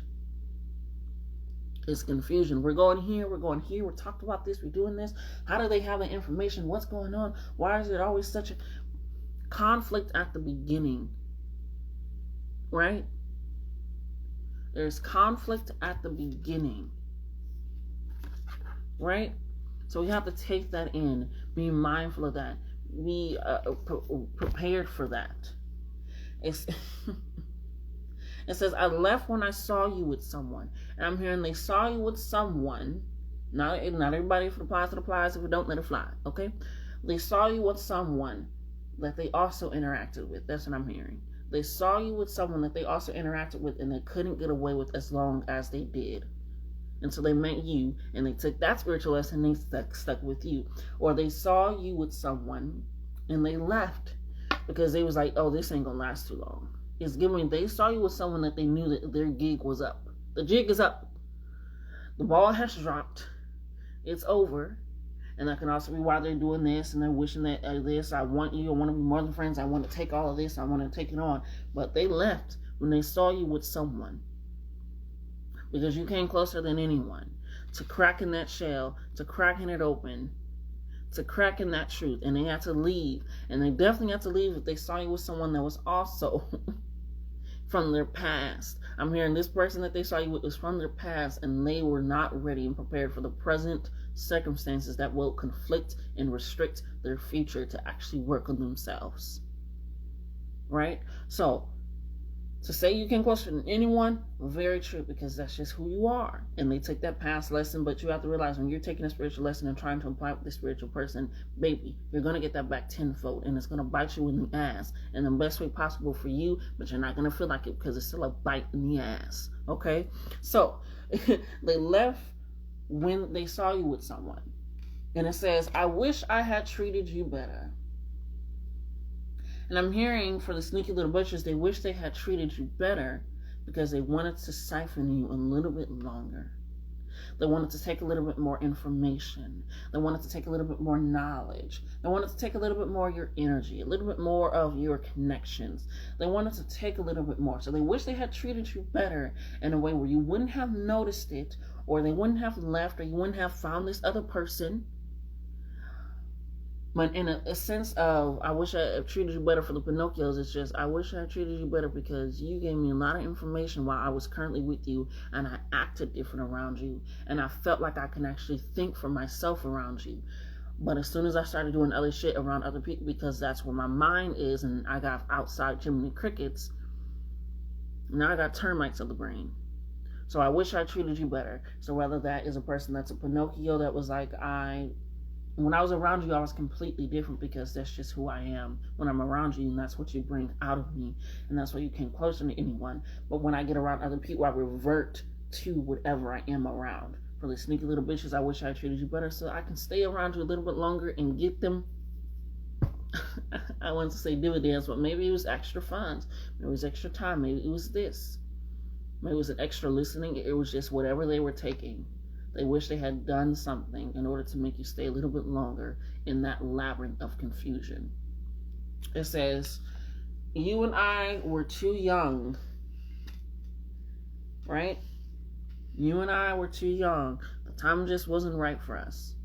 It's confusion. We're going here. We're talking about this. We're doing this. How do they have the information? What's going on? Why is it always such a conflict at the beginning? Right? There's conflict at the beginning. Right? So we have to take that in. Be mindful of that. Be prepared for that. It says, I left when I saw you with someone. And I'm hearing they saw you with someone. Not everybody, if it applies, it applies. If it don't, let it fly. Okay? They saw you with someone that they also interacted with. That's what I'm hearing. They saw you with someone that they also interacted with and they couldn't get away with as long as they did. Until they met you and they took that spiritual lesson and they stuck with you. Or they saw you with someone and they left because they was like, oh, this ain't gonna last too long. It's giving, they saw you with someone that they knew that their gig was up. The jig is up. The ball has dropped. It's over. And that can also be why they're doing this and they're wishing that this, I want you, I want to be more than friends, I want to take all of this, I want to take it on. But they left when they saw you with someone. Because you came closer than anyone to cracking that shell, to cracking it open, to cracking that truth. And they had to leave. And they definitely had to leave if they saw you with someone that was also from their past. I'm hearing this person that they saw you with was from their past and they were not ready and prepared for the present circumstances that will conflict and restrict their future to actually work on themselves. Right? So, to say you came closer than anyone, very true, because that's just who you are. And they take that past lesson, but you have to realize when you're taking a spiritual lesson and trying to apply it with the spiritual person, baby, you're going to get that back tenfold, and it's going to bite you in the ass in the best way possible for you, but you're not going to feel like it because it's still a bite in the ass, okay? So, they left when they saw you with someone. And it says, I wish I had treated you better. And I'm hearing for the sneaky little butchers, they wish they had treated you better because they wanted to siphon you a little bit longer. They wanted to take a little bit more information. They wanted to take a little bit more knowledge. They wanted to take a little bit more of your energy, a little bit more of your connections. They wanted to take a little bit more. So they wish they had treated you better in a way where you wouldn't have noticed it, or they wouldn't have left, or you wouldn't have found this other person. But in a sense of, I wish I had treated you better for the Pinocchios, it's just, I wish I had treated you better because you gave me a lot of information while I was currently with you, and I acted different around you, and I felt like I can actually think for myself around you. But as soon as I started doing other shit around other people, because that's where my mind is, and I got outside Jiminy Crickets, now I got termites of the brain. So I wish I treated you better. So whether that is a person that's a Pinocchio that was like, I When I was around you, I was completely different because that's just who I am when I'm around you, and that's what you bring out of me, and that's why you came closer to anyone. But when I get around other people, I revert to whatever I am around. For the sneaky little bitches, I wish I treated you better so I can stay around you a little bit longer and get them. I wanted to say dividends, but maybe it was extra funds, maybe it was extra time, maybe it was this, maybe it was an extra listening. It was just whatever they were taking. They wish they had done something in order to make you stay a little bit longer in that labyrinth of confusion. It says, you and I were too young, right? You and I were too young. The time just wasn't right for us.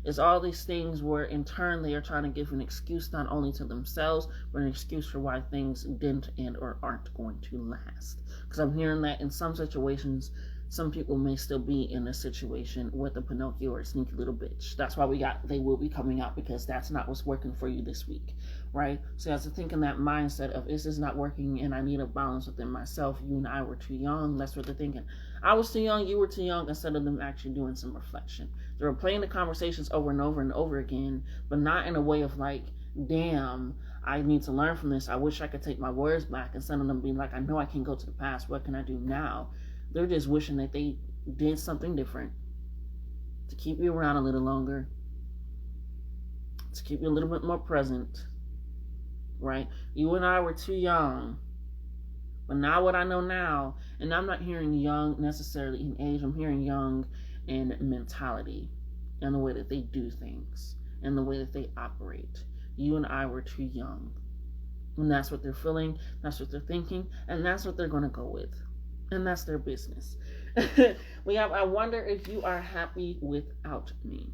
It's all these things where in turn they are trying to give an excuse not only to themselves, but an excuse for why things didn't and or aren't going to last. Because I'm hearing that in some situations, some people may still be in a situation with a Pinocchio or a sneaky little bitch. That's why they will be coming out, because that's not what's working for you this week, right? So you have to think in that mindset of, this is not working and I need a balance within myself. You and I were too young. That's what they're thinking. I was too young, you were too young, instead of them actually doing some reflection. They were playing the conversations over and over and over again, but not in a way of like, damn, I need to learn from this. I wish I could take my words back, instead of them being like, I know I can't go to the past. What can I do now? They're just wishing that they did something different to keep you around a little longer, to keep you a little bit more present, right? You and I were too young. But now what I know now, and I'm not hearing young necessarily in age, I'm hearing young in mentality and the way that they do things and the way that they operate. You and I were too young. And that's what they're feeling, that's what they're thinking, and that's what they're going to go with. And that's their business. We have, I wonder if you are happy without me.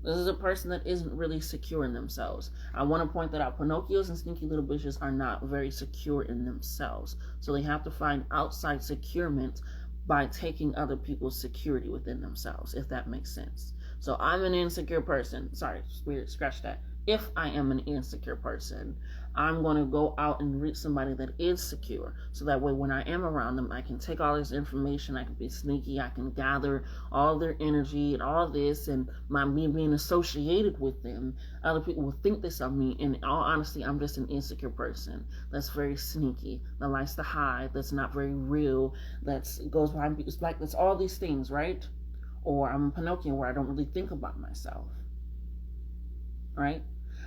This is a person that isn't really secure in themselves. I want to point that out. Pinocchios and sneaky little bitches are not very secure in themselves. So they have to find outside securement by taking other people's security within themselves, if that makes sense. So I'm an insecure person. Sorry, spirit, scratch that. If I am an insecure person, I'm going to go out and reach somebody that is secure. So that way when I am around them, I can take all this information, I can be sneaky, I can gather all their energy and all this, and me being associated with them, other people will think this of me. And in all honesty, I'm just an insecure person that's very sneaky, that likes to hide, that's not very real, that goes behind people's back, that's all these things, right? Or I'm a Pinocchio where I don't really think about myself, right?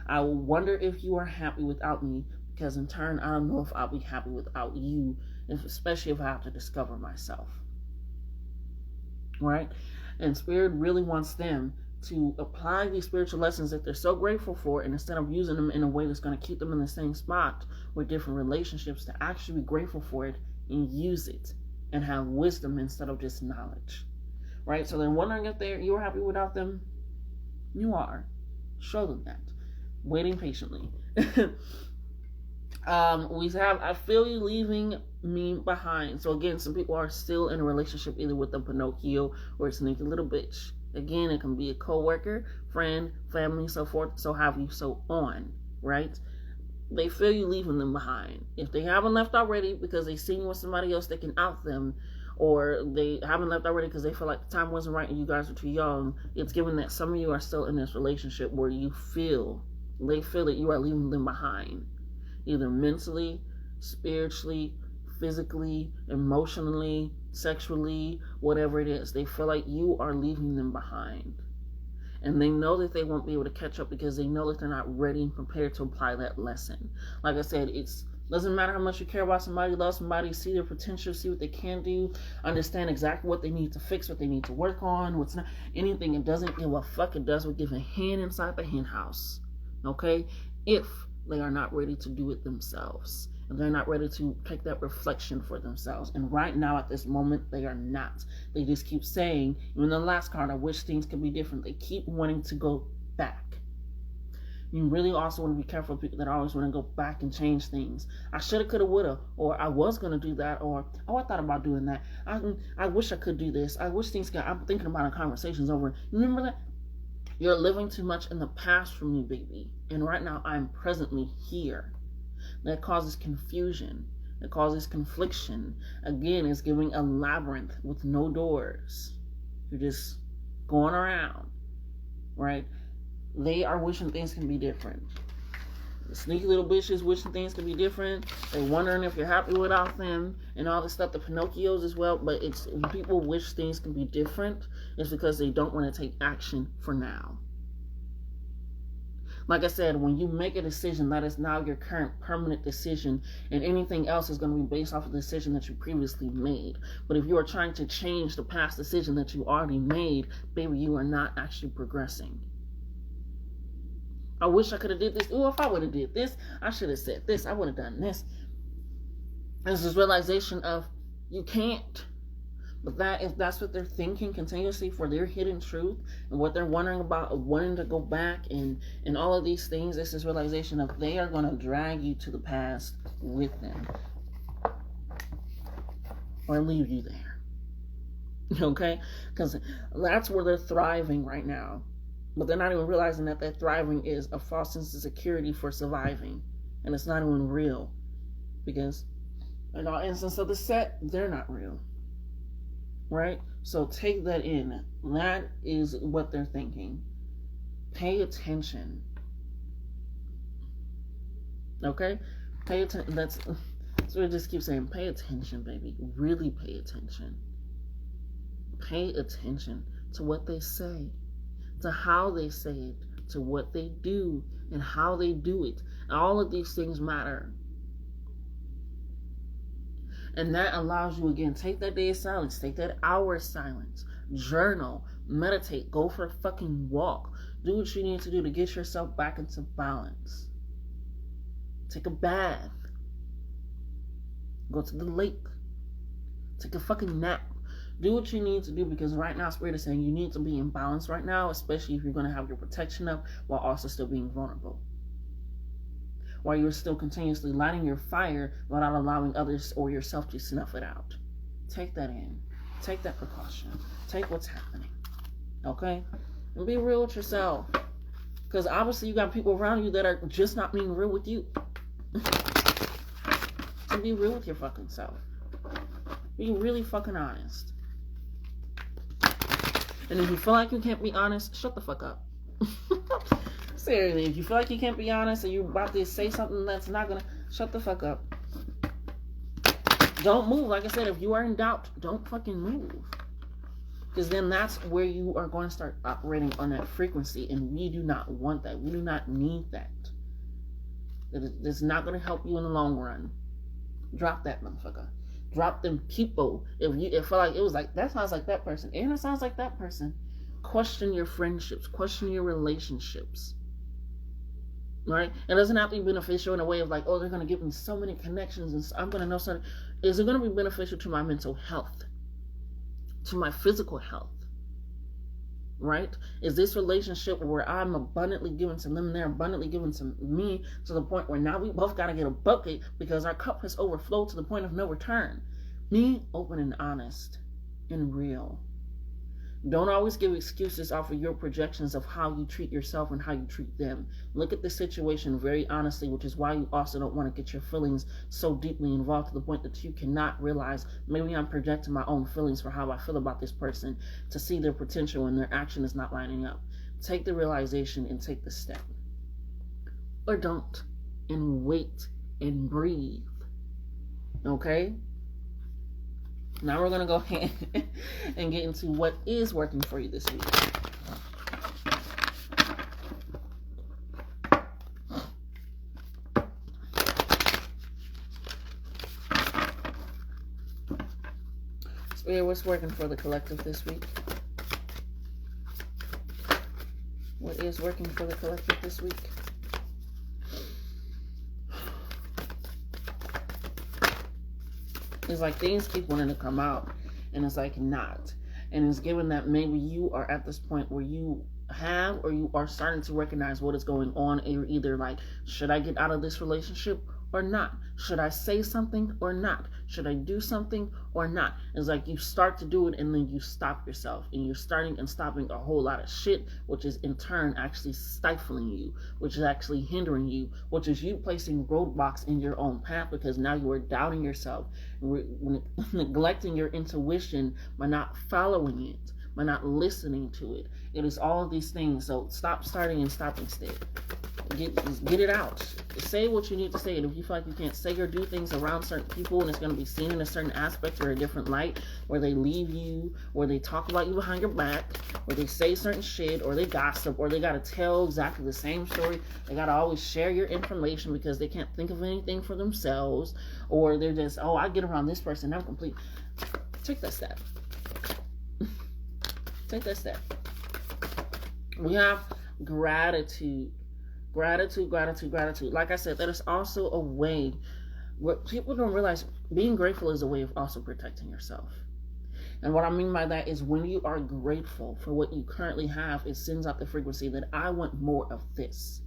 I wonder if you are happy without me, because in turn, I don't know if I'll be happy without you, especially if I have to discover myself, right? And Spirit really wants them to apply these spiritual lessons that they're so grateful for, and instead of using them in a way that's going to keep them in the same spot with different relationships, to actually be grateful for it and use it and have wisdom instead of just knowledge, right? So they're wondering if you're happy without them. You are. Show them that. Waiting patiently. We have, I feel you leaving me behind. So again, some people are still in a relationship either with a Pinocchio or a sneaky little bitch. Again, it can be a co-worker, friend, family, so forth, so have you, so on, right? They feel you leaving them behind. If they haven't left already because they seen you with somebody else that can out them, or they haven't left already because they feel like the time wasn't right and you guys are too young, it's given that some of you are still in this relationship where they feel that you are leaving them behind, either mentally, spiritually, physically, emotionally, sexually, whatever it is. They feel like you are leaving them behind. And they know that they won't be able to catch up because they know that they're not ready and prepared to apply that lesson. Like I said, doesn't matter how much you care about somebody, love somebody, see their potential, see what they can do, understand exactly what they need to fix, what they need to work on, what's not, anything. It doesn't give a fuck. It does what give a hen inside the hen house. Okay? If they are not ready to do it themselves. And they're not ready to take that reflection for themselves. And right now, at this moment, they are not. They just keep saying, even the last card, I wish things could be different. They keep wanting to go back. You really also want to be careful of people that always want to go back and change things. I shoulda, coulda, woulda, or I was going to do that, or, oh, I thought about doing that. I wish I could do this. I wish things I'm thinking about in conversations over. Remember that? You're living too much in the past from me, baby. And right now, I'm presently here. That causes confusion. That causes confliction. Again, it's giving a labyrinth with no doors. You're just going around. right? They are wishing things can be different. Sneaky little bitches wishing things can be different. They're wondering if you're happy without them and all this stuff. The Pinocchios as well. But it's when people wish things can be different, it's because they don't want to take action for now. Like I said, when you make a decision, that is now your current permanent decision, and anything else is going to be based off of the decision that you previously made. But if you are trying to change the past decision that you already made, baby, you are not actually progressing. I wish I could have did this. Ooh, if I would have did this, I should have said this. I would have done this. There's this realization of you can't. But that, if that's what they're thinking continuously for their hidden truth and what they're wondering about, wanting to go back and all of these things, it's this realization of they are going to drag you to the past with them or leave you there. Okay? Because that's where they're thriving right now. But they're not even realizing that that thriving is a false sense of security for surviving. And it's not even real. Because in all instances of the set, they're not real. Right? So take that in. That is what they're thinking. Pay attention. Okay? Pay attention. That's what I just keep saying. Pay attention, baby. Really pay attention. Pay attention to what they say, to how they say it, to what they do, and how they do it. All of these things matter. And that allows you, again, take that day of silence, take that hour of silence, journal, meditate, go for a fucking walk, do what you need to do to get yourself back into balance. Take a bath, go to the lake, take a fucking nap. Do what you need to do, because right now Spirit is saying you need to be in balance right now, especially if you're going to have your protection up while also still being vulnerable. While you're still continuously lighting your fire without allowing others or yourself to snuff it out. Take that in. Take that precaution. Take what's happening. Okay? And be real with yourself. Because obviously you got people around you that are just not being real with you. So be real with your fucking self. Be really fucking honest. And if you feel like you can't be honest, shut the fuck up. Seriously, if you feel like you can't be honest and you're about to say something that's not gonna, shut the fuck up. Don't move. Like I said, if you are in doubt, don't fucking move. Because then that's where you are going to start operating on that frequency, and we do not want that. We do not need that. It's not going to help you in the long run. Drop that motherfucker. Drop them people. If you feel like it was like, that sounds like that person, and it sounds like that person. Question your friendships. Question your relationships. Right? It doesn't have to be beneficial in a way of like, oh, they're going to give me so many connections and I'm going to know something. Is it going to be beneficial to my mental health? To my physical health? Right? Is this relationship where I'm abundantly given to them, they're abundantly given to me, to the point where now we both got to get a bucket because our cup has overflowed to the point of no return? Be open and honest and real. Don't always give excuses off of your projections of how you treat yourself and how you treat them. Look at the situation very honestly, which is why you also don't want to get your feelings so deeply involved to the point that you cannot realize, maybe I'm projecting my own feelings for how I feel about this person, to see their potential and their action is not lining up. Take the realization and take the step. Or don't. And wait and breathe. Okay? Now we're going to go ahead and get into what is working for you this week. Spirit, what's working for the collective this week? What is working for the collective this week? It's like things keep wanting to come out, and it's like not. And it's given that maybe you are at this point where you have, or you are starting to recognize what is going on, and you're either like, should I get out of this relationship or not? Should I say something or not? Should I do something or not? It's like you start to do it and then you stop yourself, and you're starting and stopping a whole lot of shit, which is in turn actually stifling you, which is actually hindering you, which is you placing roadblocks in your own path, because now you are doubting yourself, neglecting your intuition by not following it, by not listening to it. It is all of these things. So stop starting and stop instead. Get it out. Say what you need to say. And if you feel like you can't say or do things around certain people and it's going to be seen in a certain aspect or a different light, where they leave you, or they talk about you behind your back, or they say certain shit, or they gossip, or they got to tell exactly the same story, they got to always share your information because they can't think of anything for themselves, or they're just, oh, I get around this person, I'm complete. Take that step. Take that step. We have gratitude. Gratitude. Like I said, that is also a way where people don't realize being grateful is a way of also protecting yourself. And what I mean by that is when you are grateful for what you currently have, it sends out the frequency that I want more of this.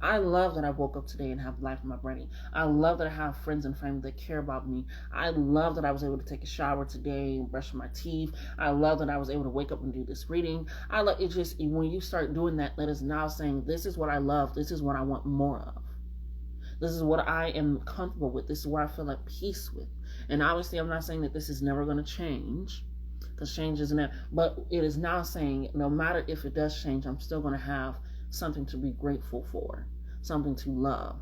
I love that I woke up today and have life in my brain. I love that I have friends and family that care about me. I love that I was able to take a shower today and brush my teeth. I love that I was able to wake up and do this reading. I love it. Just when you start doing that, that is now saying, this is what I love. This is what I want more of. This is what I am comfortable with. This is what I feel at peace with. And obviously, I'm not saying that this is never going to change, because change isn't it. But it is now saying, no matter if it does change, I'm still going to have something to be grateful for, something to love.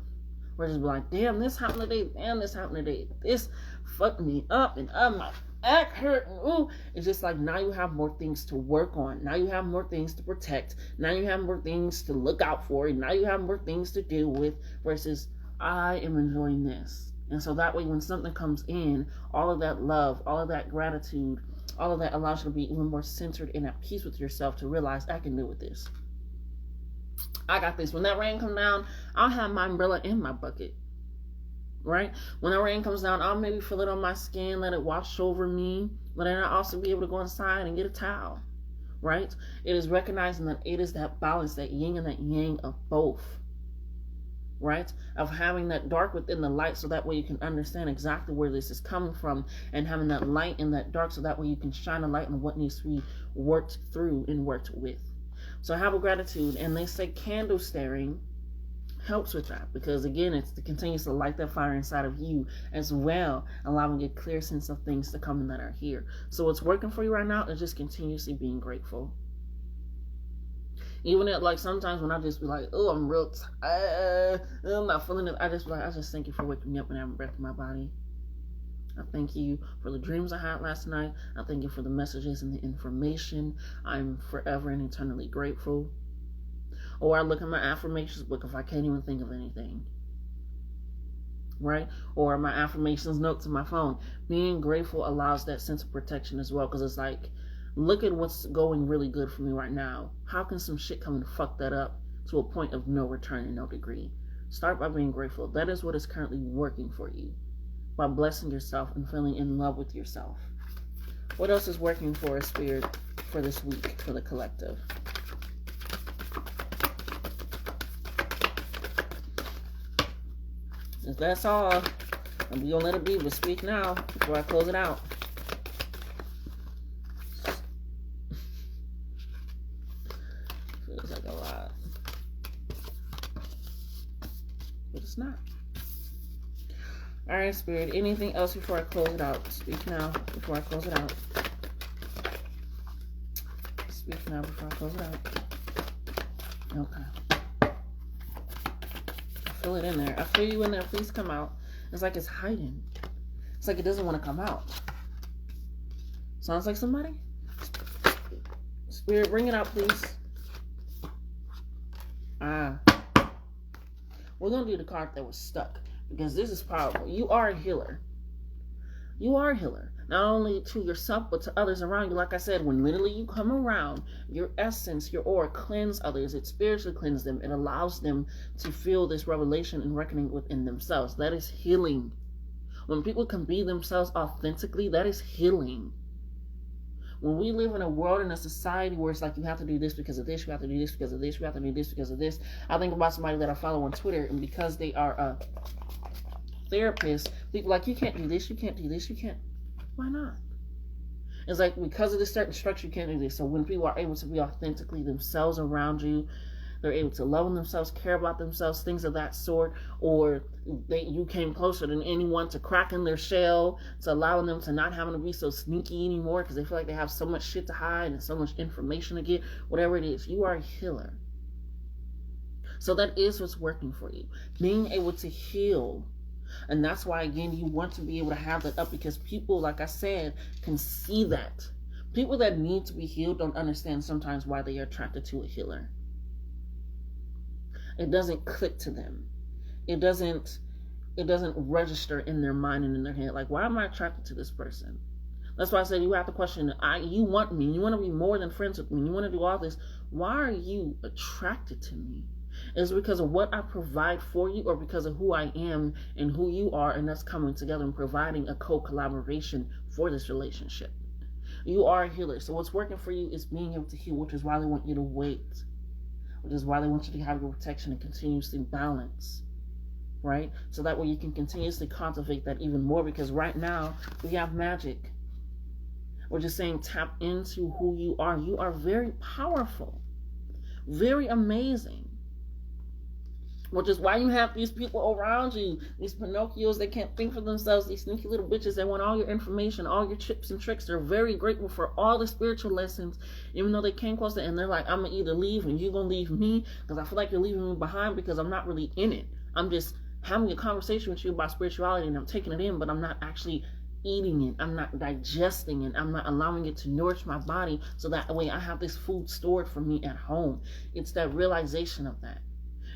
We're just like, damn, this happened today. Damn, this happened today. This fucked me up, and my back hurt. And ooh, it's just like now you have more things to work on. Now you have more things to protect. Now you have more things to look out for. And now you have more things to deal with. Versus, I am enjoying this. And so that way, when something comes in, all of that love, all of that gratitude, all of that allows you to be even more centered and at peace with yourself to realize I can deal with this. I got this. When that rain comes down, I'll have my umbrella in my bucket. Right? When that rain comes down, I'll maybe feel it on my skin, let it wash over me. But then I'll also be able to go inside and get a towel. Right? It is recognizing that it is that balance, that yin and that yang of both. Right? Of having that dark within the light, so that way you can understand exactly where this is coming from, and having that light in that dark, so that way you can shine a light on what needs to be worked through and worked with. So have a gratitude. And they say candle staring helps with that, because again, it continues to light that fire inside of you as well, allowing a clear sense of things to come in that are here. So what's working for you right now is just continuously being grateful. Even at, like, sometimes when I just be like, oh, I'm real tired, I'm not feeling it, I just be like, I just thank you for waking me up and having breath in my body. I thank you for the dreams I had last night. I thank you for the messages and the information. I'm forever and eternally grateful. Or I look at my affirmations book if I can't even think of anything. Right? Or my affirmations notes in my phone. Being grateful allows that sense of protection as well, because it's like, look at what's going really good for me right now. How can some shit come and fuck that up to a point of no return and no degree? Start by being grateful. That is what is currently working for you. By blessing yourself and feeling in love with yourself. What else is working for a spirit for this week for the collective? If that's all, I'm gonna let it be, but speak now before I close it out. Feels like a lot, but it's not. All right, Spirit. Anything else before I close it out? Speak now before I close it out. Speak now before I close it out. Okay. I feel it in there. I feel you in there. Please come out. It's like it's hiding. It's like it doesn't want to come out. Sounds like somebody? Spirit, bring it out, please. We're going to do the card that was stuck, because this is powerful. You are a healer. You are a healer. Not only to yourself, but to others around you. Like I said, when literally you come around, your essence, your aura cleanse others. It spiritually cleanses them. It allows them to feel this revelation and reckoning within themselves. That is healing. When people can be themselves authentically, that is healing. When we live in a world, in a society where it's like you have to do this because of this, you have to do this because of this, you have to do this because of this. I think about somebody that I follow on Twitter, and because they are a therapist, people are like, you can't do this, you can't do this, you can't. Why not? It's like, because of this certain structure, you can't do this. So when people are able to be authentically themselves around you, They're able to love on themselves, care about themselves, things of that sort. Or you came closer than anyone to cracking their shell, to allowing them to not having to be so sneaky anymore because they feel like they have so much shit to hide and so much information to get. Whatever it is, you are a healer. So that is what's working for you. Being able to heal. And that's why, again, you want to be able to have that up, because people, like I said, can see that. People that need to be healed don't understand sometimes why they are attracted to a healer. It doesn't click to them. It doesn't register in their mind and in their head. Like, why am I attracted to this person? That's why I said you have to question, you want me, you want to be more than friends with me, you want to do all this. Why are you attracted to me? Is it because of what I provide for you, or because of who I am and who you are, and us coming together and providing a co-collaboration for this relationship? You are a healer. So what's working for you is being able to heal, which is why they want you to wait, which is why they want you to have your protection and continuously balance, right? So that way you can continuously cultivate that even more, because right now we have magic. We're just saying tap into who you are. You are very powerful, very amazing. Which is why you have these people around you, these Pinocchios that can't think for themselves, these sneaky little bitches that want all your information, all your tips and tricks. They're very grateful for all the spiritual lessons, even though they came close to it, and they're like, I'm going to either leave and you're going to leave me, because I feel like you're leaving me behind because I'm not really in it. I'm just having a conversation with you about spirituality and I'm taking it in, but I'm not actually eating it. I'm not digesting it. I'm not allowing it to nourish my body so that way I have this food stored for me at home. It's that realization of that.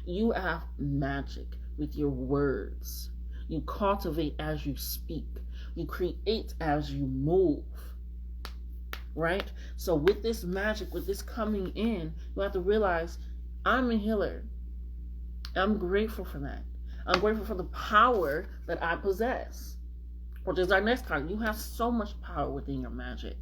You have magic with your words. You cultivate as you speak. You create as you move. Right? So with this magic, with this coming in, you have to realize, I'm a healer. I'm grateful for that. I'm grateful for the power that I possess. Which is our next card. You have so much power within your magic.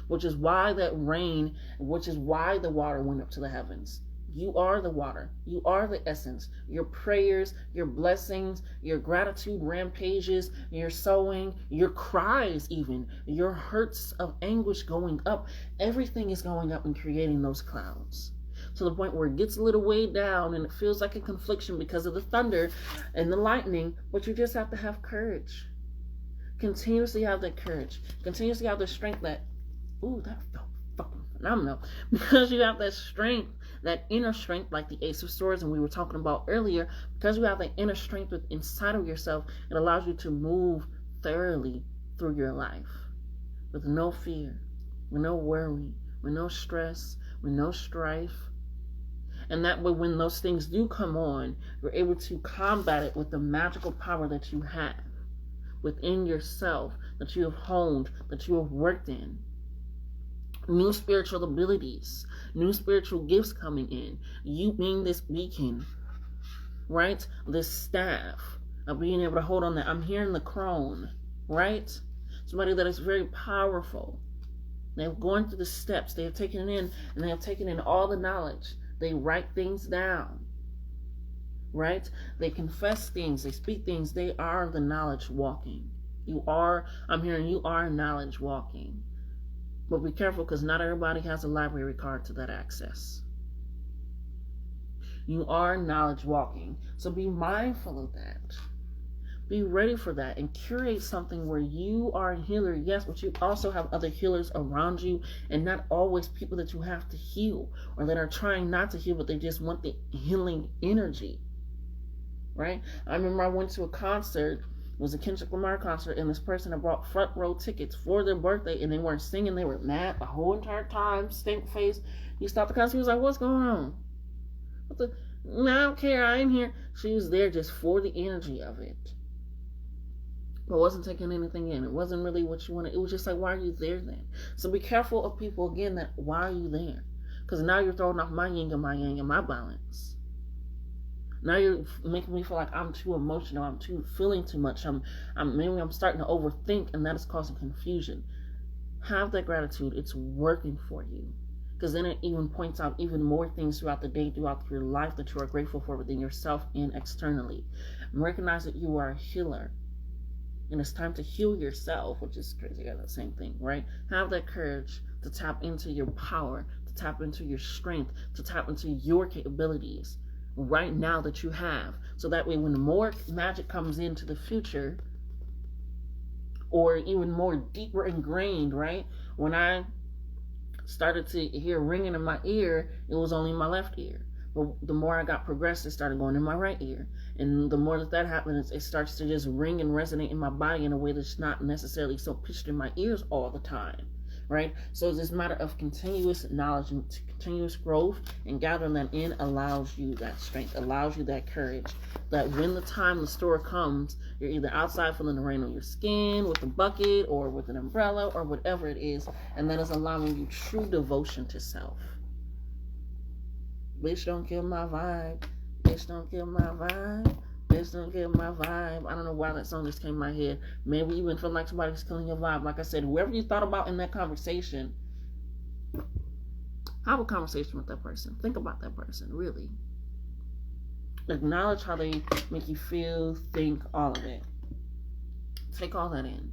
Which is why that rain, which is why the water went up to the heavens. You are the water. You are the essence. Your prayers, your blessings, your gratitude rampages, your sowing, your cries even, your hurts of anguish going up. Everything is going up and creating those clouds. To the point where it gets a little way down and it feels like a confliction because of the thunder and the lightning, but you just have to have courage. Continuously have that courage. Continuously have the strength that, that felt fucking phenomenal. Because you have that strength, that inner strength, like the Ace of Swords and we were talking about earlier, because you have that inner strength inside of yourself, it allows you to move thoroughly through your life with no fear, with no worry, with no stress, with no strife. And that way, when those things do come on, you're able to combat it with the magical power that you have within yourself, that you have honed, that you have worked in. New spiritual abilities, new spiritual gifts coming in. You being this beacon, right? This staff of being able to hold on that. I'm hearing the crone, right? Somebody that is very powerful. They're going through the steps. They have taken it in, and they have taken in all the knowledge. They write things down, right? They confess things. They speak things. They are the knowledge walking. I'm hearing you are knowledge walking. But be careful, because not everybody has a library card to that access. You are knowledge walking. So be mindful of that. Be ready for that and curate something where you are a healer, yes, but you also have other healers around you, and not always people that you have to heal or that are trying not to heal, but they just want the healing energy, right? I remember I went to a concert. It was a Kendrick Lamar concert, and this person had brought front row tickets for their birthday, and they weren't singing. They were mad the whole entire time, stink face. He stopped the concert. He was like, "What's going on?" I don't care. I ain't here. She was there just for the energy of it, but wasn't taking anything in. It wasn't really what you wanted. It was just like, why are you there then? So be careful of people, again, that why are you there? Because now you're throwing off my yin and my yang and my balance. Now you're making me feel like I'm too emotional. I'm feeling too much. Maybe I'm starting to overthink, and that is causing confusion. Have that gratitude. It's working for you. Because then it even points out even more things throughout the day, throughout your life that you are grateful for within yourself and externally. And recognize that you are a healer. And it's time to heal yourself, which is crazy. Yeah, that same thing, right? Have that courage to tap into your power, to to tap into your strength, to tap into your capabilities right now that you have. So that way, when more magic comes into the future, or even more deeper ingrained, right? When I started to hear ringing in my ear, it was only in my left ear. But the more I got progressed, it started going in my right ear. And the more that happens, it starts to just ring and resonate in my body in a way that's not necessarily so pitched in my ears all the time, right? So it's this matter of continuous knowledge and continuous growth, and gathering that in allows you that strength, allows you that courage, that when the time the storm comes, you're either outside feeling the rain on your skin with a bucket or with an umbrella or whatever it is, and that is allowing you true devotion to self. Bitch, don't kill my vibe. Bitch, don't kill my vibe. Bitch, don't kill my vibe. I don't know why that song just came in my head. Maybe you even feel like somebody's killing your vibe. Like I said, whoever you thought about in that conversation, have a conversation with that person. Think about that person, really. Acknowledge how they make you feel, think, all of it. Take all that in.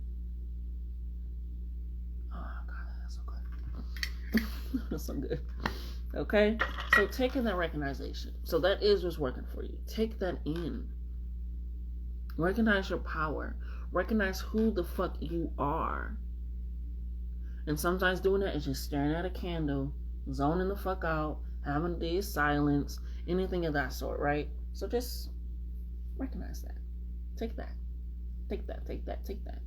Oh, God, that's so good. That's so good. Okay? So taking that recognition. So that is what's working for you. Take that in. Recognize your power. Recognize who the fuck you are. And sometimes doing that is just staring at a candle, zoning the fuck out, having this silence, anything of that sort, right? So just recognize that. Take that. Take that, take that, take that.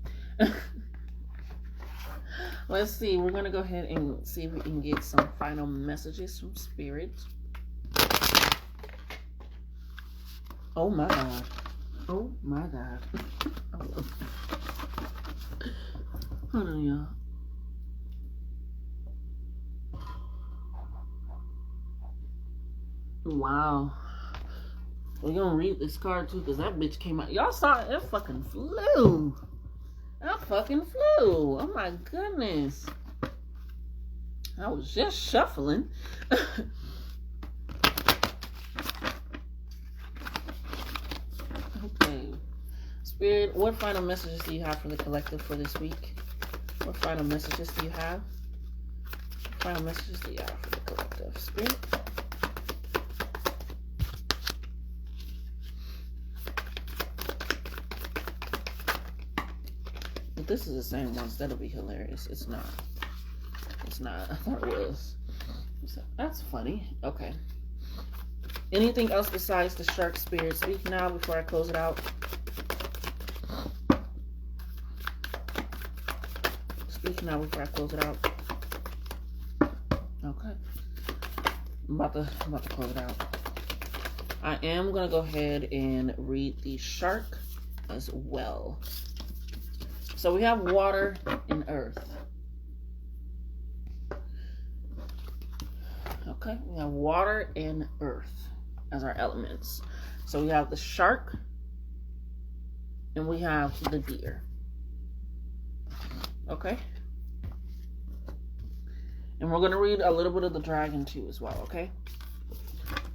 Let's see. We're going to go ahead and see if we can get some final messages from Spirit. Oh my God. Oh my God. Hold on, y'all. Wow. We're going to read this card too, because that bitch came out. Y'all saw it. It fucking flew. I fucking flew. Oh my goodness. I was just shuffling. Okay. Spirit, what final messages do you have for the collective for this week? What final messages do you have? What final messages do you have for the collective? Spirit? If this is the same ones, that'll be hilarious. It's not. It's not. I thought it was. That's funny. Okay. Anything else besides the shark spirit? Speak now before I close it out. Speak now before I close it out. Okay. I'm about to close it out. I am going to go ahead and read the shark as well. So we have water and earth. Okay, we have water and earth as our elements. So we have the shark and we have the deer. Okay? And we're going to read a little bit of the dragon too as well, okay?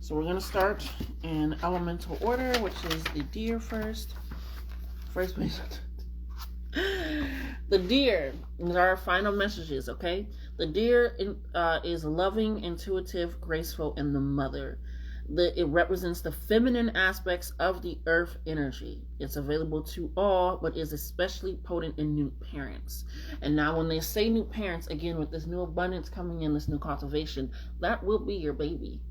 So we're going to start in elemental order, which is the deer first. First place. The deer is our final messages, okay? The deer is loving, intuitive, graceful, and the mother. It represents the feminine aspects of the earth energy. It's available to all, but is especially potent in new parents. And now when they say new parents, again, with this new abundance coming in, this new cultivation, that will be your baby.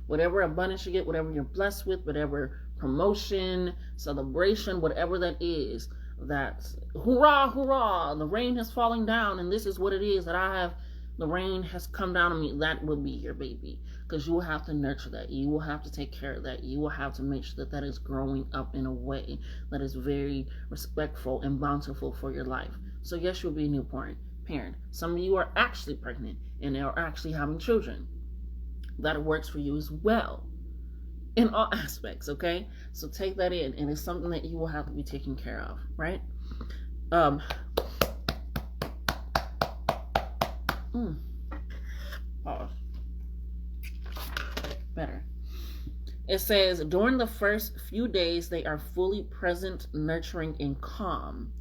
Whatever abundance you get, whatever you're blessed with, whatever promotion, celebration, whatever that is, that's hurrah, hurrah, the rain has fallen down and this is what it is that I have, the rain has come down on me, that will be your baby. Because you will have to nurture that. You will have to take care of that. You will have to make sure that that is growing up in a way that is very respectful and bountiful for your life. So yes, you'll be a new parent. Some of you are actually pregnant and are actually having children. That works for you as well. In all aspects, okay? So take that in, and it's something that you will have to be taken care of, right? Pause. Better. It says, during the first few days, they are fully present, nurturing, and calm.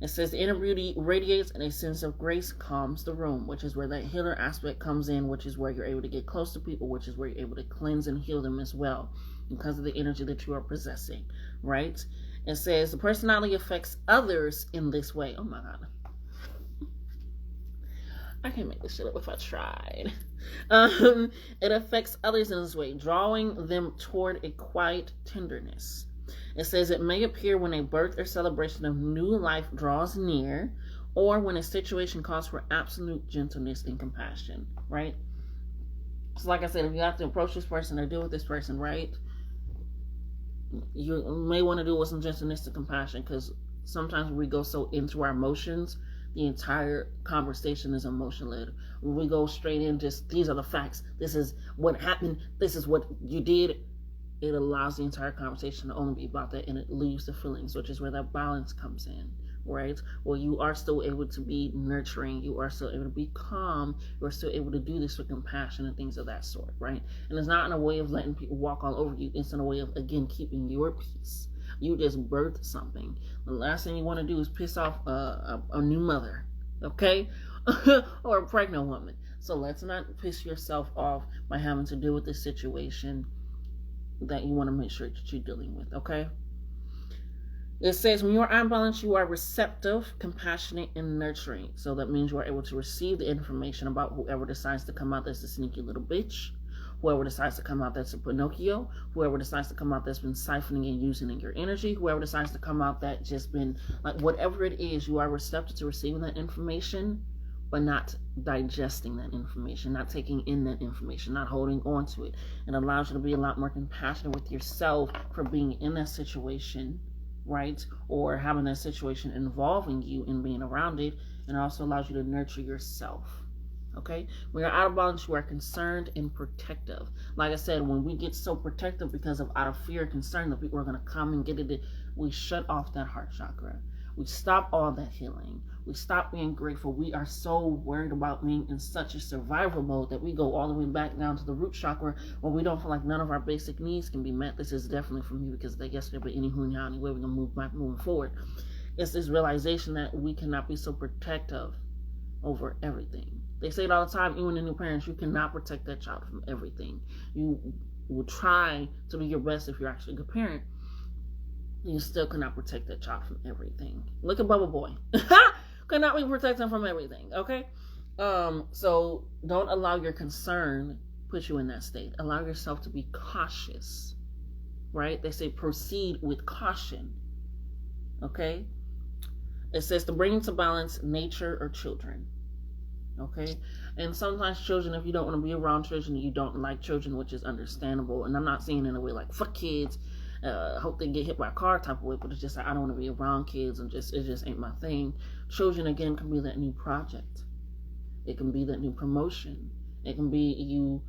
It says the inner beauty radiates and a sense of grace calms the room, which is where that healer aspect comes in, which is where you're able to get close to people, which is where you're able to cleanse and heal them as well because of the energy that you are possessing, right? It says the personality affects others in this way. Oh my God. I can't make this shit up if I tried. It affects others in this way, drawing them toward a quiet tenderness. It says it may appear when a birth or celebration of new life draws near, or when a situation calls for absolute gentleness and compassion, right? So like I said, if you have to approach this person or deal with this person, right, you may want to do it with some gentleness and compassion, because sometimes we go so into our emotions, the entire conversation is emotion-led. When we go straight in, just, these are the facts, this is what happened, this is what you did, it allows the entire conversation to only be about that, and it leaves the feelings, which is where that balance comes in, right? Well, you are still able to be nurturing, you are still able to be calm, you are still able to do this with compassion and things of that sort, right? And it's not in a way of letting people walk all over you, it's in a way of, again, keeping your peace. You just birthed something. The last thing you want to do is piss off a new mother, okay? Or a pregnant woman. So let's not piss yourself off by having to deal with this situation that you want to make sure that you're dealing with, okay? It says when you are unbalanced, you are receptive, compassionate, and nurturing. So that means you are able to receive the information about whoever decides to come out that's a sneaky little bitch, whoever decides to come out that's a Pinocchio, whoever decides to come out that's been siphoning and using your energy, whoever decides to come out that just been, like, whatever it is, you are receptive to receiving that information, but not digesting that information, not taking in that information, not holding on to it. It allows you to be a lot more compassionate with yourself for being in that situation, right? Or having that situation involving you and being around it. And it also allows you to nurture yourself. Okay? When you're out of balance, you are concerned and protective. Like I said, when we get so protective because of out of fear and concern that people are going to come and get it, we shut off that heart chakra. We stop all that healing. We stop being grateful. We are so worried about being in such a survival mode that we go all the way back down to the root chakra where we don't feel like none of our basic needs can be met. This is definitely for me because they yesterday, but anyway, we're going to move back, moving forward. It's this realization that we cannot be so protective over everything. They say it all the time, even the new parents, you cannot protect that child from everything. You will try to do your best if you're actually a good parent. You still cannot protect that child from everything. Look at Bubble Boy. Cannot be protected from everything, okay? So don't allow your concern put you in that state. Allow yourself to be cautious, right? They say proceed with caution, okay? It says to bring into balance nature or children, okay? And sometimes children, if you don't want to be around children, you don't like children, which is understandable. And I'm not saying in a way like, fuck kids, hope they get hit by a car type of way, but it's just like, I don't want to be around kids, and it just ain't my thing. Children, again, can be that new project. It can be that new promotion. It can be you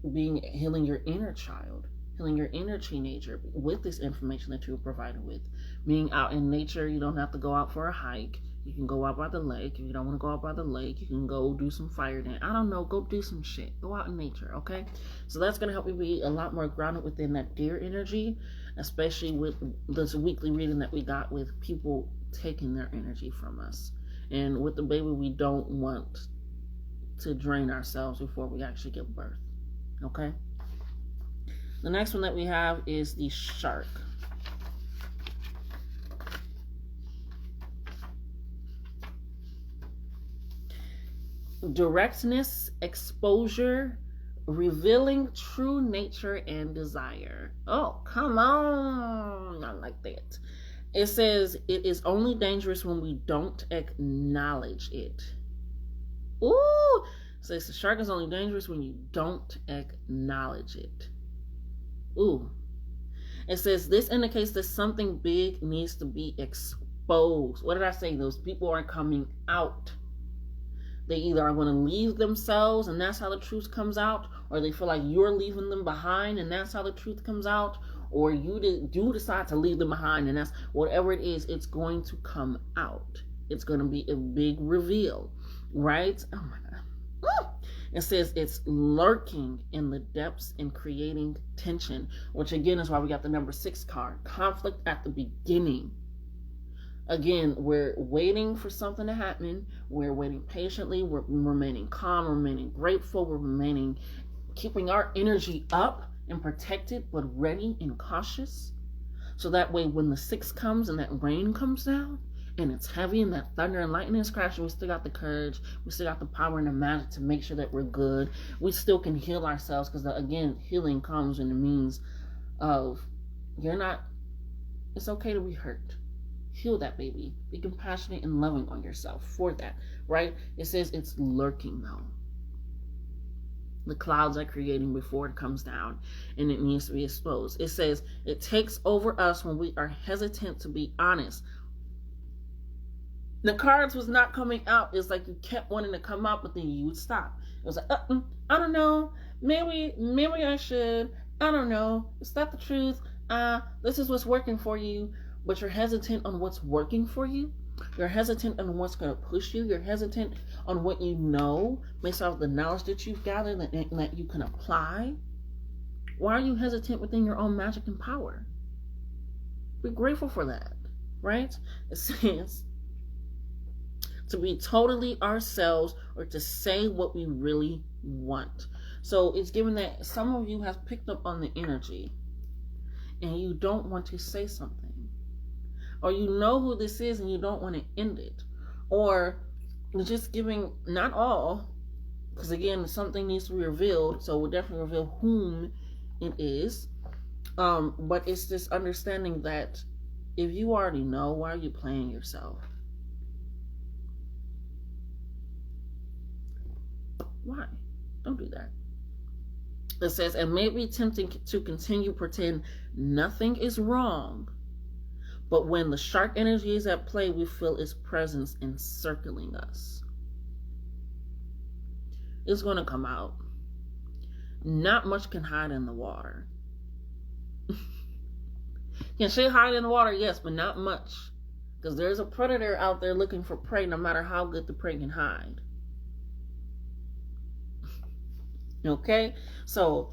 healing your inner child, healing your inner teenager with this information that you were provided with. Being out in nature, you don't have to go out for a hike. You can go out by the lake. If you don't want to go out by the lake, you can go do some fire dance. I don't know, go do some shit. Go out in nature, okay? So that's going to help you be a lot more grounded within that deer energy, especially with this weekly reading that we got with people taking their energy from us. And with the baby, we don't want to drain ourselves before we actually give birth, okay? The next one that we have is the shark. Directness, exposure, revealing true nature and desire. Oh, come on. Not like that. It says it is only dangerous when we don't acknowledge it. Ooh. It says the shark is only dangerous when you don't acknowledge it. Ooh. It says this indicates that something big needs to be exposed. What did I say? Those people are coming out. They either are going to leave themselves and that's how the truth comes out, or they feel like you're leaving them behind and that's how the truth comes out, or you do decide to leave them behind and that's whatever it is, it's going to come out. It's going to be a big reveal, right? Oh my God. Woo! It says it's lurking in the depths and creating tension, which again is why we got the number 6 card. Conflict at the beginning. Again, we're waiting for something to happen. We're waiting patiently. We're remaining calm, remaining grateful. We're remaining, keeping our energy up and protected, but ready and cautious. So that way, when the 6 comes and that rain comes down and it's heavy and that thunder and lightning is crashing, we still got the courage. We still got the power and the magic to make sure that we're good. We still can heal ourselves, because again, healing comes in the means of it's okay to be hurt. Heal that, baby. Be compassionate and loving on yourself for that, right? It says it's lurking, though. The clouds are creating before it comes down, and it needs to be exposed. It says it takes over us when we are hesitant to be honest. The cards was not coming out. It's like you kept wanting to come out, but then you would stop. It was like, I don't know. Maybe I should. I don't know. Is that the truth? This is what's working for you. But you're hesitant on what's working for you. You're hesitant on what's going to push you. You're hesitant on what you know based off the knowledge that you've gathered and that you can apply. Why are you hesitant within your own magic and power? Be grateful for that, right? It says to be totally ourselves, or to say what we really want. So it's given that some of you have picked up on the energy and you don't want to say something. Or you know who this is and you don't want to end it. Or you're just giving, not all, because again, something needs to be revealed, so we'll definitely reveal whom it is. But it's this understanding that if you already know, why are you playing yourself? Why? Don't do that. It says, it may be tempting to continue pretend nothing is wrong, but when the shark energy is at play, we feel its presence encircling us. It's going to come out. Not much can hide in the water. Can shit hide in the water? Yes, but not much. Because there's a predator out there looking for prey, no matter how good the prey can hide. Okay? So,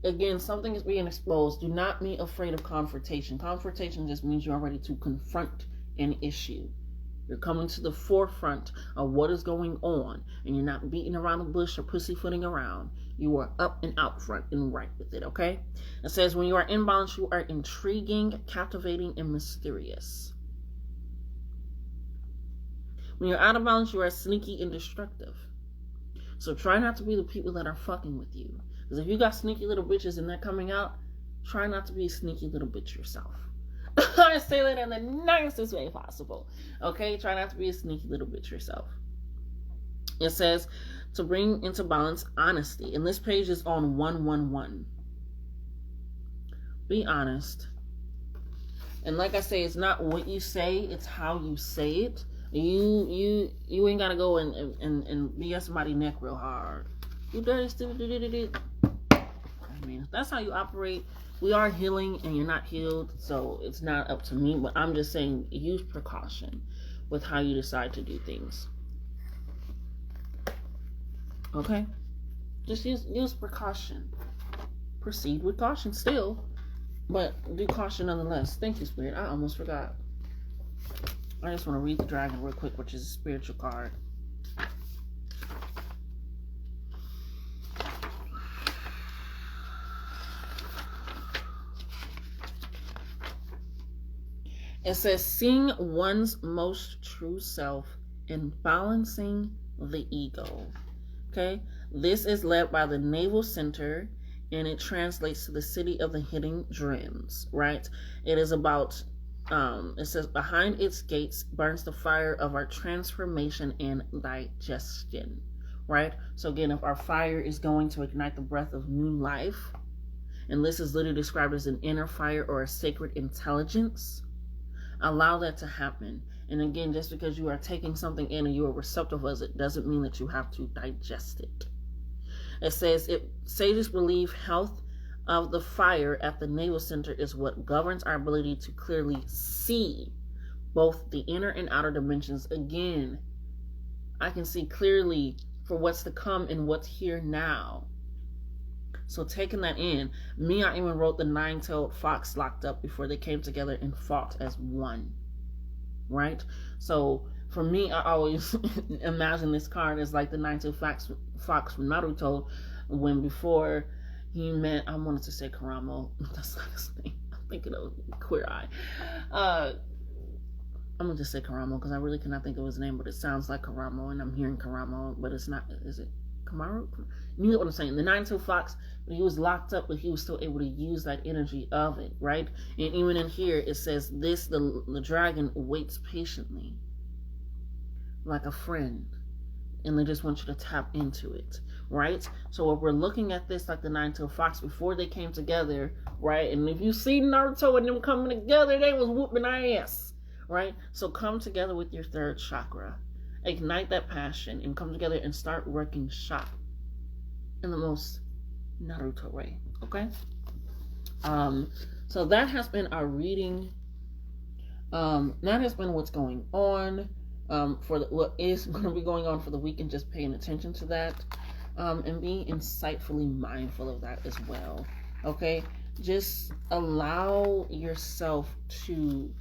again, something is being exposed. Do not be afraid of confrontation. Confrontation just means you're ready to confront an issue. You're coming to the forefront of what is going on, and you're not beating around the bush or pussyfooting around. You are up and out front and right with it, okay? It says, when you are in balance, you are intriguing, captivating, and mysterious. When you're out of balance, you are sneaky and destructive. So try not to be the people that are fucking with you. Because if you got sneaky little bitches and they're coming out, try not to be a sneaky little bitch yourself. I say that in the nicest way possible. Okay? Try not to be a sneaky little bitch yourself. It says to bring into balance honesty. And this page is on 111. Be honest. And like I say, it's not what you say, it's how you say it. You ain't gotta go and BS somebody's neck real hard. You dirty stupid. I mean, if that's how you operate, we are healing and you're not healed, so it's not up to me. But I'm just saying, use precaution with how you decide to do things. Okay? Just use precaution. Proceed with caution still, but do caution nonetheless. Thank you, Spirit. I almost forgot. I just want to read the dragon real quick, which is a spiritual card. It says, seeing one's most true self and balancing the ego. Okay? This is led by the Naval Center, and it translates to the city of the hidden dreams, right? It is about it says, behind its gates burns the fire of our transformation and digestion, right? So again, if our fire is going to ignite the breath of new life, and this is literally described as an inner fire or a sacred intelligence, allow that to happen. And again, just because you are taking something in and you are receptive of it doesn't mean that you have to digest it. It says, sages believe health of the fire at the Naval Center is what governs our ability to clearly see both the inner and outer dimensions. Again, I can see clearly for what's to come and what's here now. So taking that in, I even wrote the 9-tailed fox locked up before they came together and fought as one. right? So for me, I always imagine this card as like the nine-tailed fox from Naruto, when before he met, I wanted to say Karamo, that's not his name. I'm thinking of Queer Eye. I'm gonna just say Karamo because I really cannot think of his name, but it sounds like Karamo, and I'm hearing Karamo, but it's not. Is it Kamaru? You know what I'm saying? The nine-tailed fox, but he was locked up, but he was still able to use that energy of it, right? And even in here, it says this: the dragon waits patiently, like a friend, and they just want you to tap into it, right? So if we're looking at this like the nine-tailed fox before they came together, right? And if you see Naruto and them coming together, they was whooping ass, right? So come together with your third chakra, ignite that passion, and come together and start working shop in the most Naruto way, okay? So that has been our reading. That has been what's going on. For what is going to be going on for the week, and just paying attention to that, and being insightfully mindful of that as well. Okay, just allow yourself to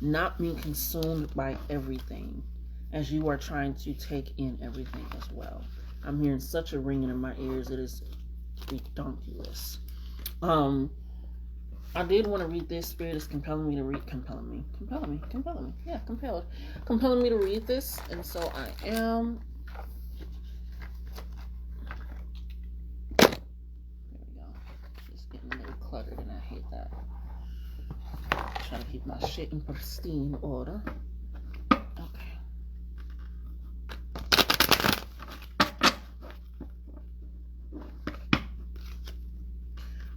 not be consumed by everything as you are trying to take in everything as well. I'm hearing such a ringing in my ears; it is ridiculous. I did want to read this. Spirit is compelling me to read. Compelling me. Yeah, compelled. Compelling me to read this, and so I am. There we go. Just getting a little cluttered, and I hate that. Trying to keep my shit in pristine order. Okay.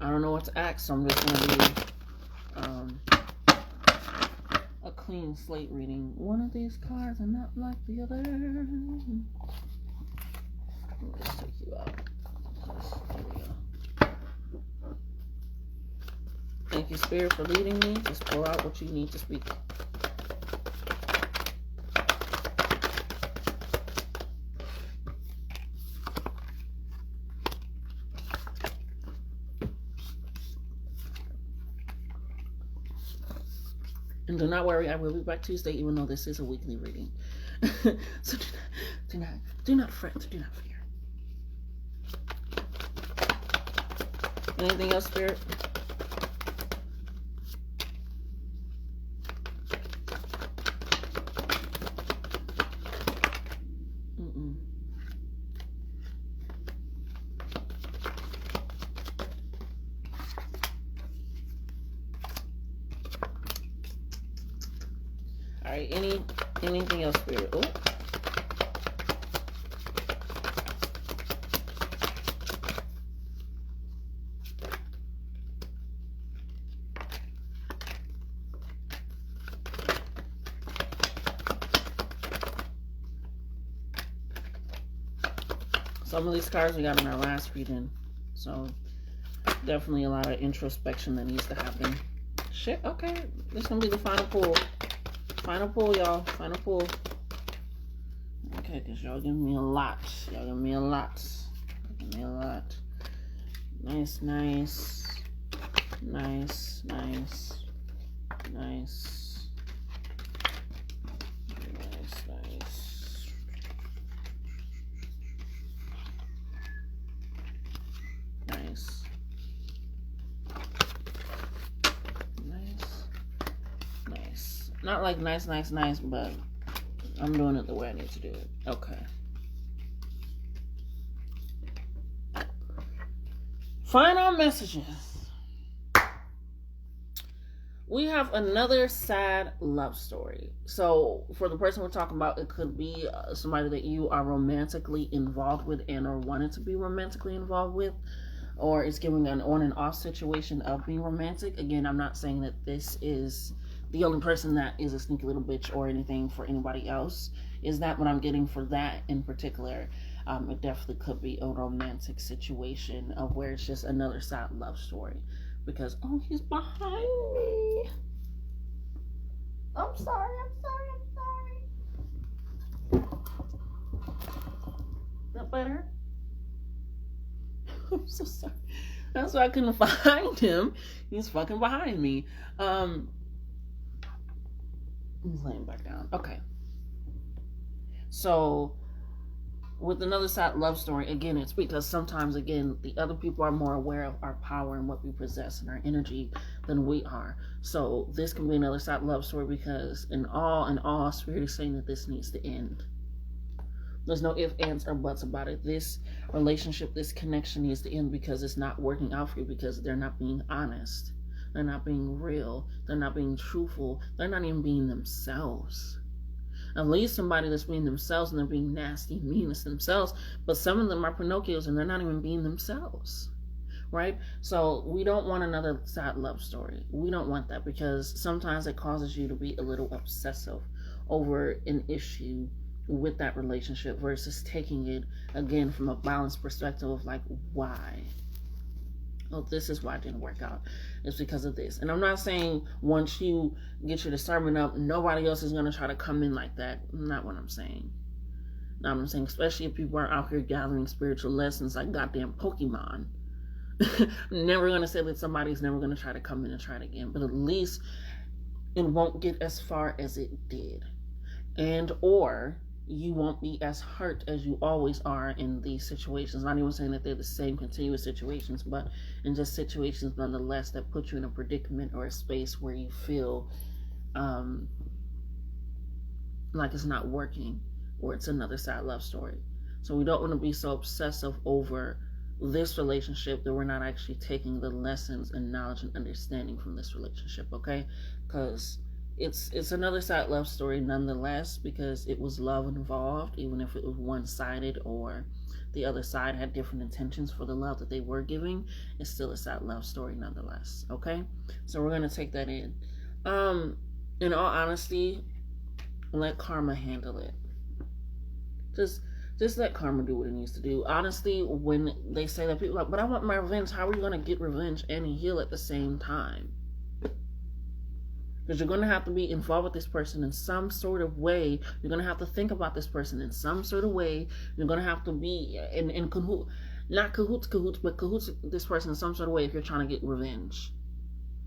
I don't know what to ask, so I'm just going to read a clean slate reading. One of these cards are not like the other. Let me just take you out. There we go. Thank you, Spirit, for leading me. Just pull out what you need to speak. And do not worry, I will be back Tuesday, even though this is a weekly reading. So do not fret, do not fear. Anything else, Spirit? Alright, anything else, Spirit? Oh. Some of these cards we got in our last reading, so definitely a lot of introspection that needs to happen. Shit, okay, this is gonna be the final pull. Final pull, y'all. Final pull. Okay, because y'all giving me a lot. Y'all giving me a lot. Give me a lot. Nice, nice. Nice, nice. Nice. Nice, nice. Nice. Nice. Not like nice, nice, nice, but I'm doing it the way I need to do it. Okay. Final messages. We have another sad love story. So for the person we're talking about, it could be somebody that you are romantically involved with and or wanted to be romantically involved with, or it's giving an on and off situation of being romantic. Again, I'm not saying that this is the only person that is a sneaky little bitch or anything for anybody else. Is that what I'm getting for that in particular? It definitely could be a romantic situation of where it's just another sad love story. Because, oh, he's behind me. I'm sorry. Is that better? I'm so sorry. That's why I couldn't find him. He's fucking behind me. laying back down. Okay. So with another side love story, again, it's because sometimes, again, the other people are more aware of our power and what we possess and our energy than we are. So this can be another side love story because in all, Spirit is saying that this needs to end. There's no ifs, ands, or buts about it. This relationship, this connection needs to end because it's not working out for you, because they're not being honest. They're not being real. They're not being truthful. They're not even being themselves. At least somebody that's being themselves and they're being nasty, mean to themselves. But some of them are Pinocchios and they're not even being themselves. Right? So we don't want another sad love story. We don't want that because sometimes it causes you to be a little obsessive over an issue with that relationship versus taking it, again, from a balanced perspective of like, why? Oh, this is why it didn't work out. It's because of this. And I'm not saying once you get your discernment up, nobody else is going to try to come in like that. Not what I'm saying. Now I'm saying, especially if people are out here gathering spiritual lessons like goddamn Pokemon. Never going to say that somebody's never going to try to come in and try it again. But at least it won't get as far as it did. And or you won't be as hurt as you always are in these situations. Not even saying that they're the same continuous situations, but in just situations nonetheless that put you in a predicament or a space where you feel like it's not working or it's another sad love story. So we don't want to be so obsessive over this relationship that we're not actually taking the lessons and knowledge and understanding from this relationship, okay? Because it's another sad love story nonetheless, because it was love involved, even if it was one-sided or the other side had different intentions for the love that they were giving. It's still a sad love story nonetheless, okay? So we're going to take that in. In all honesty, let karma handle it. Just let karma do what it needs to do. Honestly, when they say that, people are like, but I want my revenge. How are you going to get revenge and heal at the same time? Because you're going to have to be involved with this person in some sort of way. You're going to have to think about this person in some sort of way. You're going to have to be in cahoots, not cahoots, but cahoots with this person in some sort of way if you're trying to get revenge.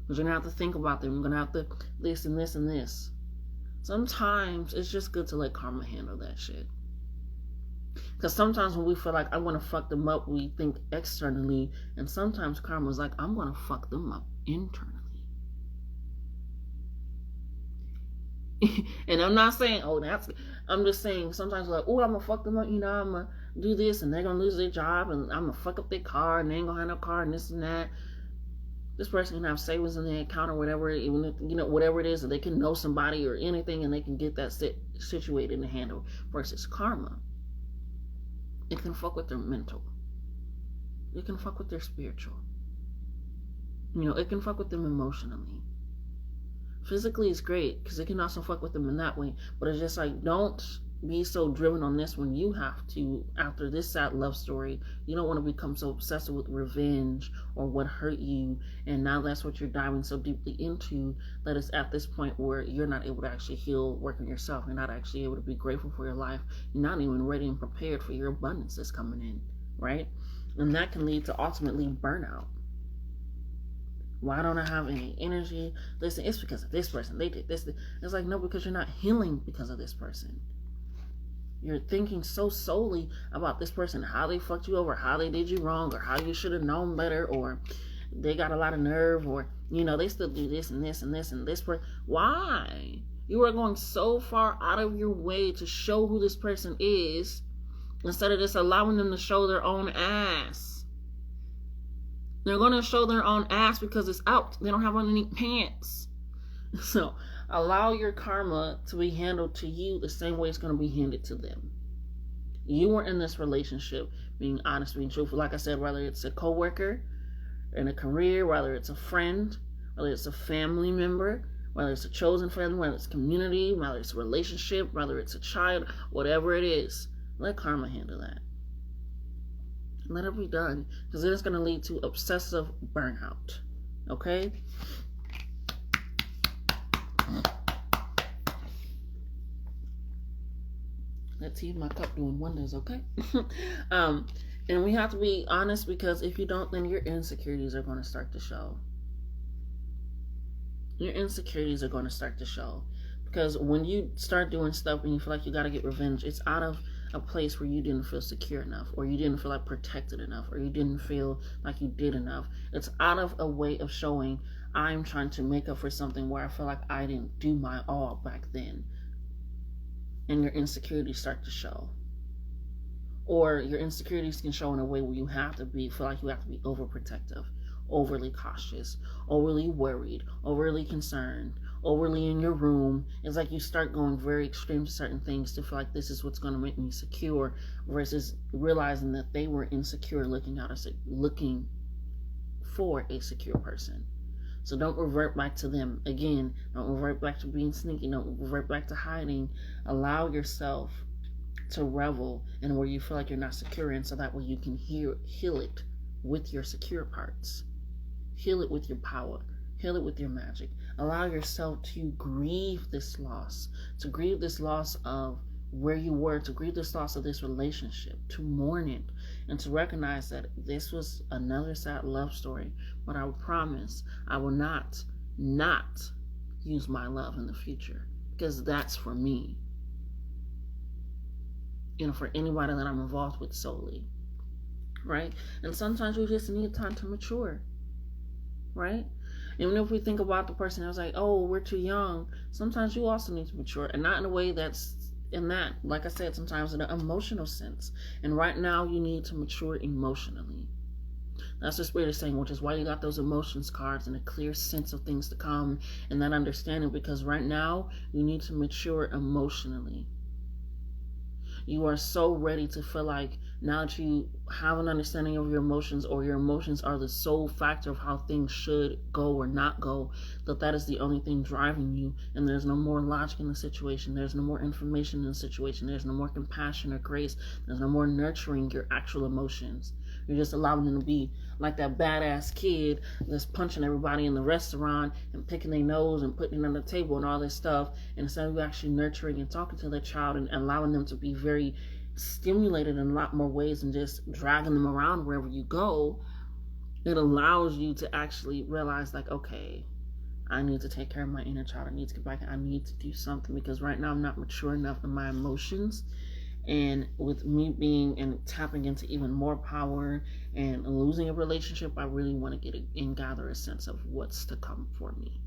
Because you're going to have to think about them. You're going to have to this and this and this. Sometimes it's just good to let karma handle that shit. Because sometimes when we feel like I want to fuck them up, we think externally. And sometimes karma's like, I'm going to fuck them up internally. And I'm not saying, I'm just saying sometimes we're like, oh, I'm going to fuck them up, I'm going to do this, and they're going to lose their job, and I'm going to fuck up their car, and they ain't going to have no car, and this and that. This person can have savings in their account or whatever, even if, whatever it is, and they can know somebody or anything, and they can get that situated and handled. Versus karma, it can fuck with their mental. It can fuck with their spiritual. It can fuck with them emotionally. Physically, it's great because it can also fuck with them in that way. But it's just like, don't be so driven on this when you have to, after this sad love story, you don't want to become so obsessive with revenge or what hurt you. And now that's what you're diving so deeply into that it's at this point where you're not able to actually heal, work on yourself. You're not actually able to be grateful for your life. You're not even ready and prepared for your abundance that's coming in, right? And that can lead to ultimately burnout. Why don't I have any energy? Listen, it's because of this person. They did this. It's like, no, because you're not healing because of this person. You're thinking so solely about this person, how they fucked you over, how they did you wrong, or how you should have known better, or they got a lot of nerve, or, they still do this and this and this and this. Why? You are going so far out of your way to show who this person is instead of just allowing them to show their own ass. They're going to show their own ass because it's out. They don't have on any pants. So allow your karma to be handled to you the same way it's going to be handed to them. You were in this relationship being honest, being truthful. Like I said, whether it's a coworker in a career, whether it's a friend, whether it's a family member, whether it's a chosen family, whether it's community, whether it's a relationship, whether it's a child, whatever it is, let karma handle that. Let it be done, because then it's going to lead to obsessive burnout. Okay? That tea in my cup doing wonders, okay? And we have to be honest, because if you don't, then your insecurities are going to start to show. Your insecurities are going to start to show. Because when you start doing stuff and you feel like you got to get revenge, it's out of a place where you didn't feel secure enough, or you didn't feel like protected enough, or you didn't feel like you did enough. It's out of a way of showing I'm trying to make up for something where I feel like I didn't do my all back then. And your insecurities start to show. Or your insecurities can show in a way where you have to feel like you have to be overprotective, overly cautious, overly worried, overly concerned, overly in your room. It's like you start going very extreme to certain things to feel like this is what's going to make me secure, versus realizing that they were insecure looking for a secure person. So don't revert back to them. Again, don't revert back to being sneaky. Don't revert back to hiding. Allow yourself to revel in where you feel like you're not secure in, so that way you can heal it with your secure parts. Heal it with your power. Heal it with your magic. Allow yourself to grieve this loss. To grieve this loss of where you were. To grieve this loss of this relationship. To mourn it. And to recognize that this was another sad love story. But I promise I will not use my love in the future. Because that's for me. For anybody that I'm involved with solely. Right? And sometimes we just need time to mature. Right? Even if we think about the person that was like, oh, we're too young, sometimes you also need to mature. And not in a way that's in that, like I said, sometimes in an emotional sense. And right now you need to mature emotionally. That's the Spirit is saying, which is why you got those emotions cards and a clear sense of things to come and that understanding, because right now you need to mature emotionally. You are so ready to feel like now that you have an understanding of your emotions, or your emotions are the sole factor of how things should go or not go, that is the only thing driving you, and there's no more logic in the situation, there's no more information in the situation, there's no more compassion or grace, there's no more nurturing your actual emotions. You're just allowing them to be like that badass kid that's punching everybody in the restaurant and picking their nose and putting it on the table and all this stuff. And instead of you actually nurturing and talking to the child and allowing them to be very stimulated in a lot more ways than just dragging them around wherever you go, it allows you to actually realize like, okay, I need to take care of my inner child. I need to get back. I need to do something, because right now I'm not mature enough in my emotions. And with me being and tapping into even more power and losing a relationship, I really want to get and gather a sense of what's to come for me.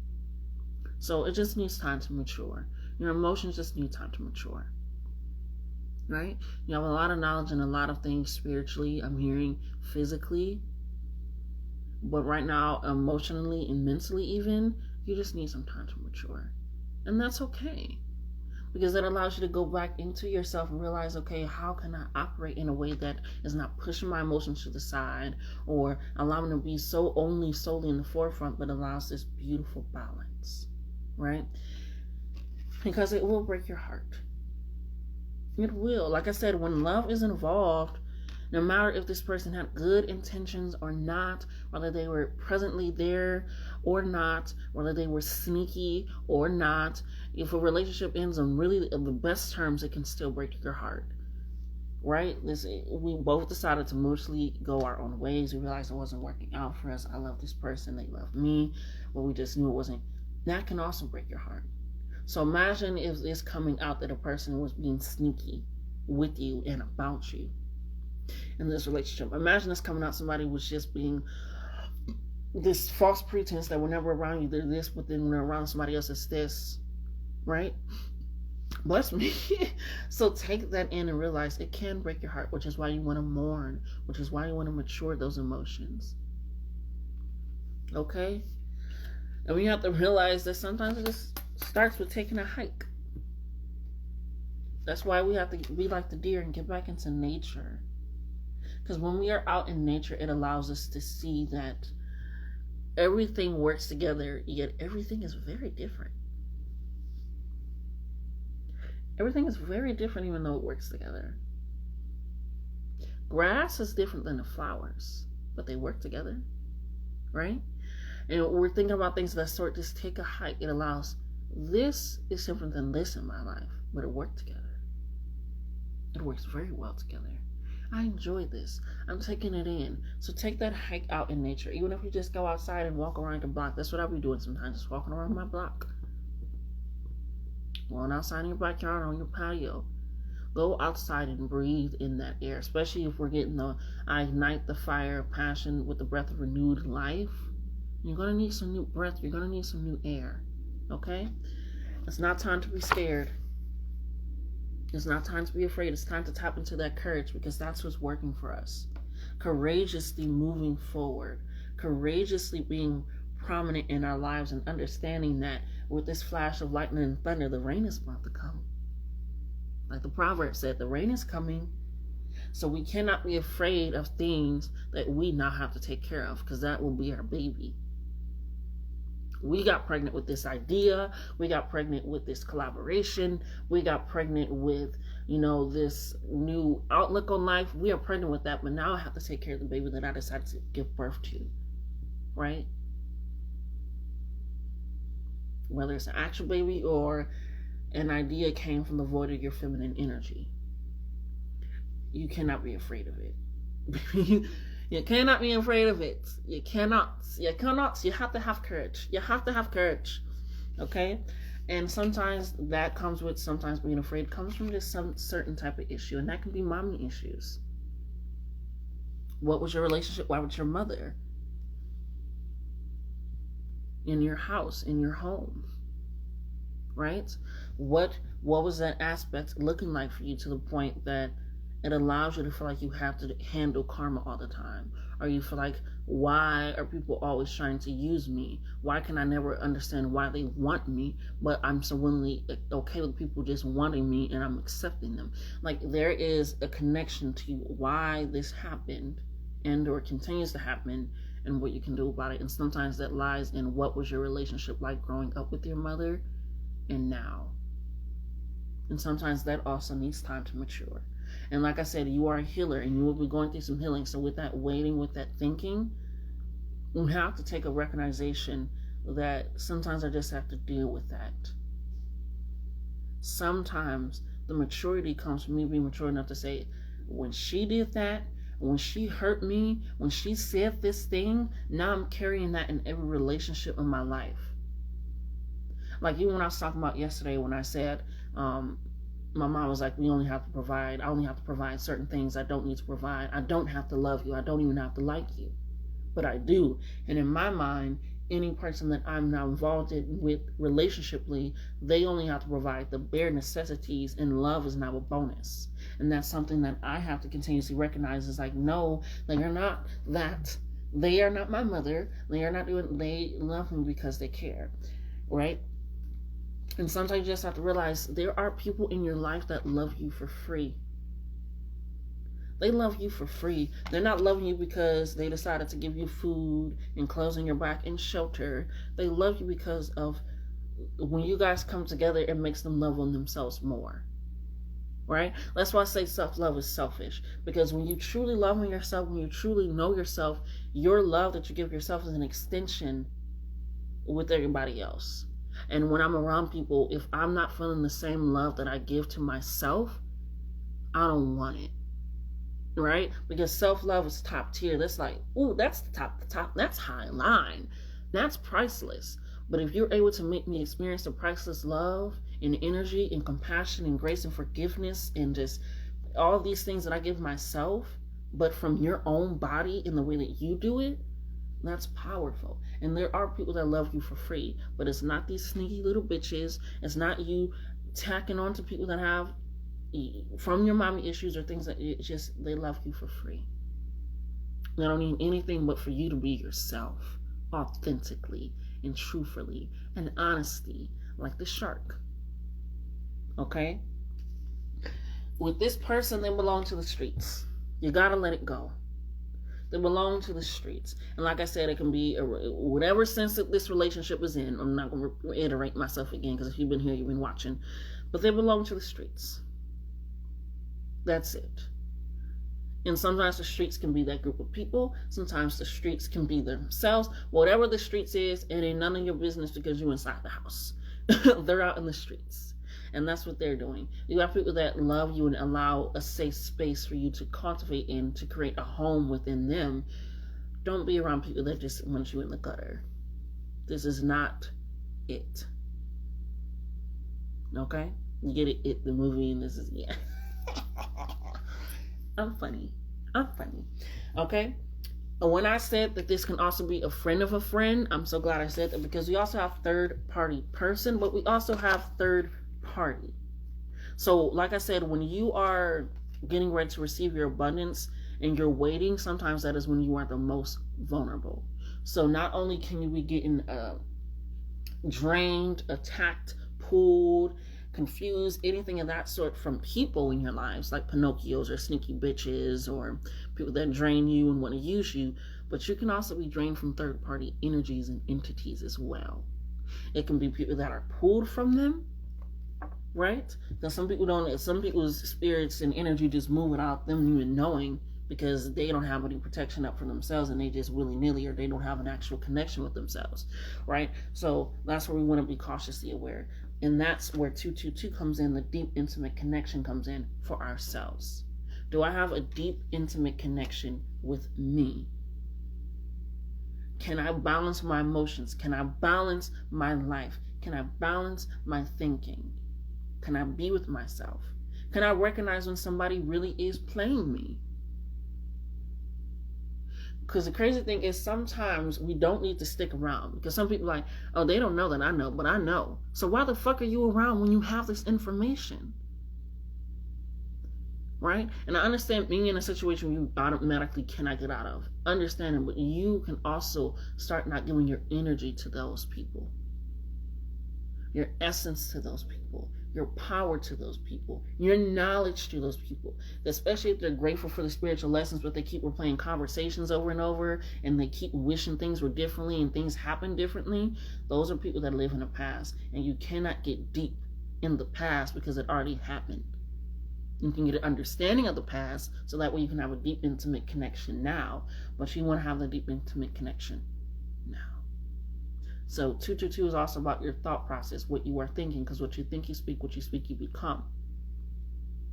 So it just needs time to mature. Your emotions just need time to mature. Right? You have a lot of knowledge and a lot of things spiritually, I'm hearing, physically. But right now, emotionally and mentally even, you just need some time to mature. And that's okay. Because that allows you to go back into yourself and realize, okay, how can I operate in a way that is not pushing my emotions to the side or allowing them to be solely in the forefront, but allows this beautiful balance, right? Because it will break your heart. It will. Like I said, when love is involved, no matter if this person had good intentions or not, whether they were presently there or not, whether they were sneaky or not, if a relationship ends on really the best terms, it can still break your heart. Right? We both decided to mostly go our own ways. We realized it wasn't working out for us. I love this person, they love me, but we just knew it wasn't. That can also break your heart. So imagine if it's coming out that a person was being sneaky with you and about you in this relationship. Imagine this coming out, somebody was just being this false pretense that whenever around you they're this, but then when they're around somebody else it's this, right? Bless me. So take that in and realize it can break your heart, which is why you want to mourn, which is why you want to mature those emotions. Okay? And we have to realize that sometimes it just starts with taking a hike. That's why we have to be like the deer and get back into nature. Because when we are out in nature, it allows us to see that everything works together, yet everything is very different. Everything is very different even though it works together. Grass is different than the flowers, but they work together, right? And we're thinking about things of that sort. Just take a hike. It allows, this is different than this in my life, but it worked together. It works very well together. I enjoy this. I'm taking it in. So take that hike out in nature. Even if you just go outside and walk around the block. That's what I'll be doing sometimes, just walking around my block. Going outside in your backyard, on your patio. Go outside and breathe in that air, especially if we're getting I ignite the fire of passion with the breath of renewed life. You're going to need some new breath. You're going to need some new air. Okay? It's not time to be scared. It's not time to be afraid. It's time to tap into that courage, because that's what's working for us. Courageously moving forward. Courageously being prominent in our lives and understanding that with this flash of lightning and thunder, the rain is about to come. Like the proverb said, the rain is coming. So we cannot be afraid of things that we now have to take care of, because that will be our baby. We got pregnant with this idea. We got pregnant with this collaboration. We got pregnant with, this new outlook on life. We are pregnant with that, but now I have to take care of the baby that I decided to give birth to. Right? Whether it's an actual baby or an idea came from the void of your feminine energy. You cannot be afraid of it. You cannot be afraid of it. You cannot. You have to have courage. You have to have courage. Okay? And sometimes that comes with, sometimes being afraid comes from just some certain type of issue. And that can be mommy issues. What was your relationship? Why with your mother? In your house, in your home. Right? What was that aspect looking like for you, to the point that it allows you to feel like you have to handle karma all the time? Or you feel like, why are people always trying to use me? Why can I never understand why they want me, but I'm so willingly okay with people just wanting me and I'm accepting them? Like, there is a connection to why this happened and or continues to happen, and what you can do about it. And sometimes that lies in what was your relationship like growing up with your mother and now. And sometimes that also needs time to mature. And like I said, you are a healer and you will be going through some healing. So with that waiting, with that thinking, you have to take a recognition that sometimes I just have to deal with that. Sometimes the maturity comes from me being mature enough to say, when she did that, when she hurt me, when she said this thing, now I'm carrying that in every relationship in my life. Like even when I was talking about yesterday, when I said, my mom was like, I only have to provide certain things I don't need to provide. I don't have to love you. I don't even have to like you. But I do. And in my mind, any person that I'm now involved with relationshiply, they only have to provide the bare necessities, and love is now a bonus. And that's something that I have to continuously recognize, is like, no, they are not that. They are not my mother. They love me because they care. Right? And sometimes you just have to realize there are people in your life that love you for free. They love you for free. They're not loving you because they decided to give you food and clothes on your back and shelter. They love you because of when you guys come together, it makes them love on themselves more. Right? That's why I say self-love is selfish. Because when you truly love on yourself, when you truly know yourself, your love that you give yourself is an extension with everybody else. And when I'm around people, if I'm not feeling the same love that I give to myself, I don't want it. Right? Because self-love is top tier. That's like, ooh, that's the top. That's high line. That's priceless. But if you're able to make me experience the priceless love and energy and compassion and grace and forgiveness and just all these things that I give myself, but from your own body in the way that you do it, that's powerful. And there are people that love you for free, but it's not these sneaky little bitches. It's not you tacking on to people that have from your mommy issues or things that it's just, they love you for free. They don't need anything but for you to be yourself authentically and truthfully and honesty, like the shark. Okay? With this person, they belong to the streets. You gotta let it go. They belong to the streets. And like I said, it can be whatever sense that this relationship is in. I'm not going to reiterate myself again, because if you've been here, you've been watching. But they belong to the streets. That's it. And sometimes the streets can be that group of people. Sometimes the streets can be themselves. Whatever the streets is, it ain't none of your business because you're inside the house. They're out in the streets. And that's what they're doing. You have people that love you and allow a safe space for you to cultivate in, to create a home within them. Don't be around people that just want you in the gutter. This is not it. Okay? You get it, the movie, and this is, yeah. I'm funny. Okay? And when I said that this can also be a friend of a friend, I'm so glad I said that, because we also have third party person, but we also have third party. So, like I said, when you are getting ready to receive your abundance and you're waiting, sometimes that is when you are the most vulnerable. So, not only can you be getting drained, attacked, pulled, confused, anything of that sort from people in your lives, like Pinocchios or sneaky bitches or people that drain you and want to use you, but you can also be drained from third party energies and entities as well. It can be people that are pulled from them, right? Because some people's spirits and energy just move without them even knowing, because they don't have any protection up for themselves and they just willy-nilly, or they don't have an actual connection with themselves, right? So that's where we want to be cautiously aware. And that's where 222 comes in. The deep, intimate connection comes in for ourselves. Do I have a deep, intimate connection with me? Can I balance my emotions? Can I balance my life? Can I balance my thinking? Can I be with myself? Can I recognize when somebody really is playing me? Because the crazy thing is, sometimes we don't need to stick around, because some people are like, oh, they don't know that I know, but I know. So why the fuck are you around when you have this information? Right? And I understand being in a situation you automatically cannot get out of. Understanding, but you can also start not giving your energy to those people, your essence to those people, your power to those people, your knowledge to those people, especially if they're grateful for the spiritual lessons, but they keep replaying conversations over and over, and they keep wishing things were differently and things happen differently. Those are people that live in the past, and you cannot get deep in the past because it already happened. You can get an understanding of the past, so that way you can have a deep, intimate connection now, but you want to have the deep, intimate connection now. So 222 is also about your thought process, what you are thinking, because what you think you speak, what you speak you become.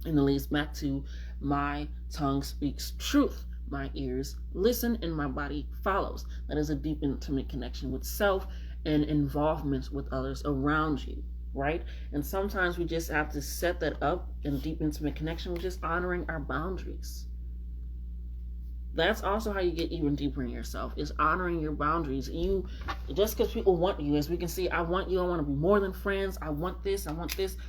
And it leads back to my tongue speaks truth, my ears listen, and my body follows. That is a deep, intimate connection with self and involvement with others around you, right? And sometimes we just have to set that up in deep, intimate connection with just honoring our boundaries. That's also how you get even deeper in yourself, is honoring your boundaries. You, just because people want you, as we can see, I want you, I want to be more than friends, I want this,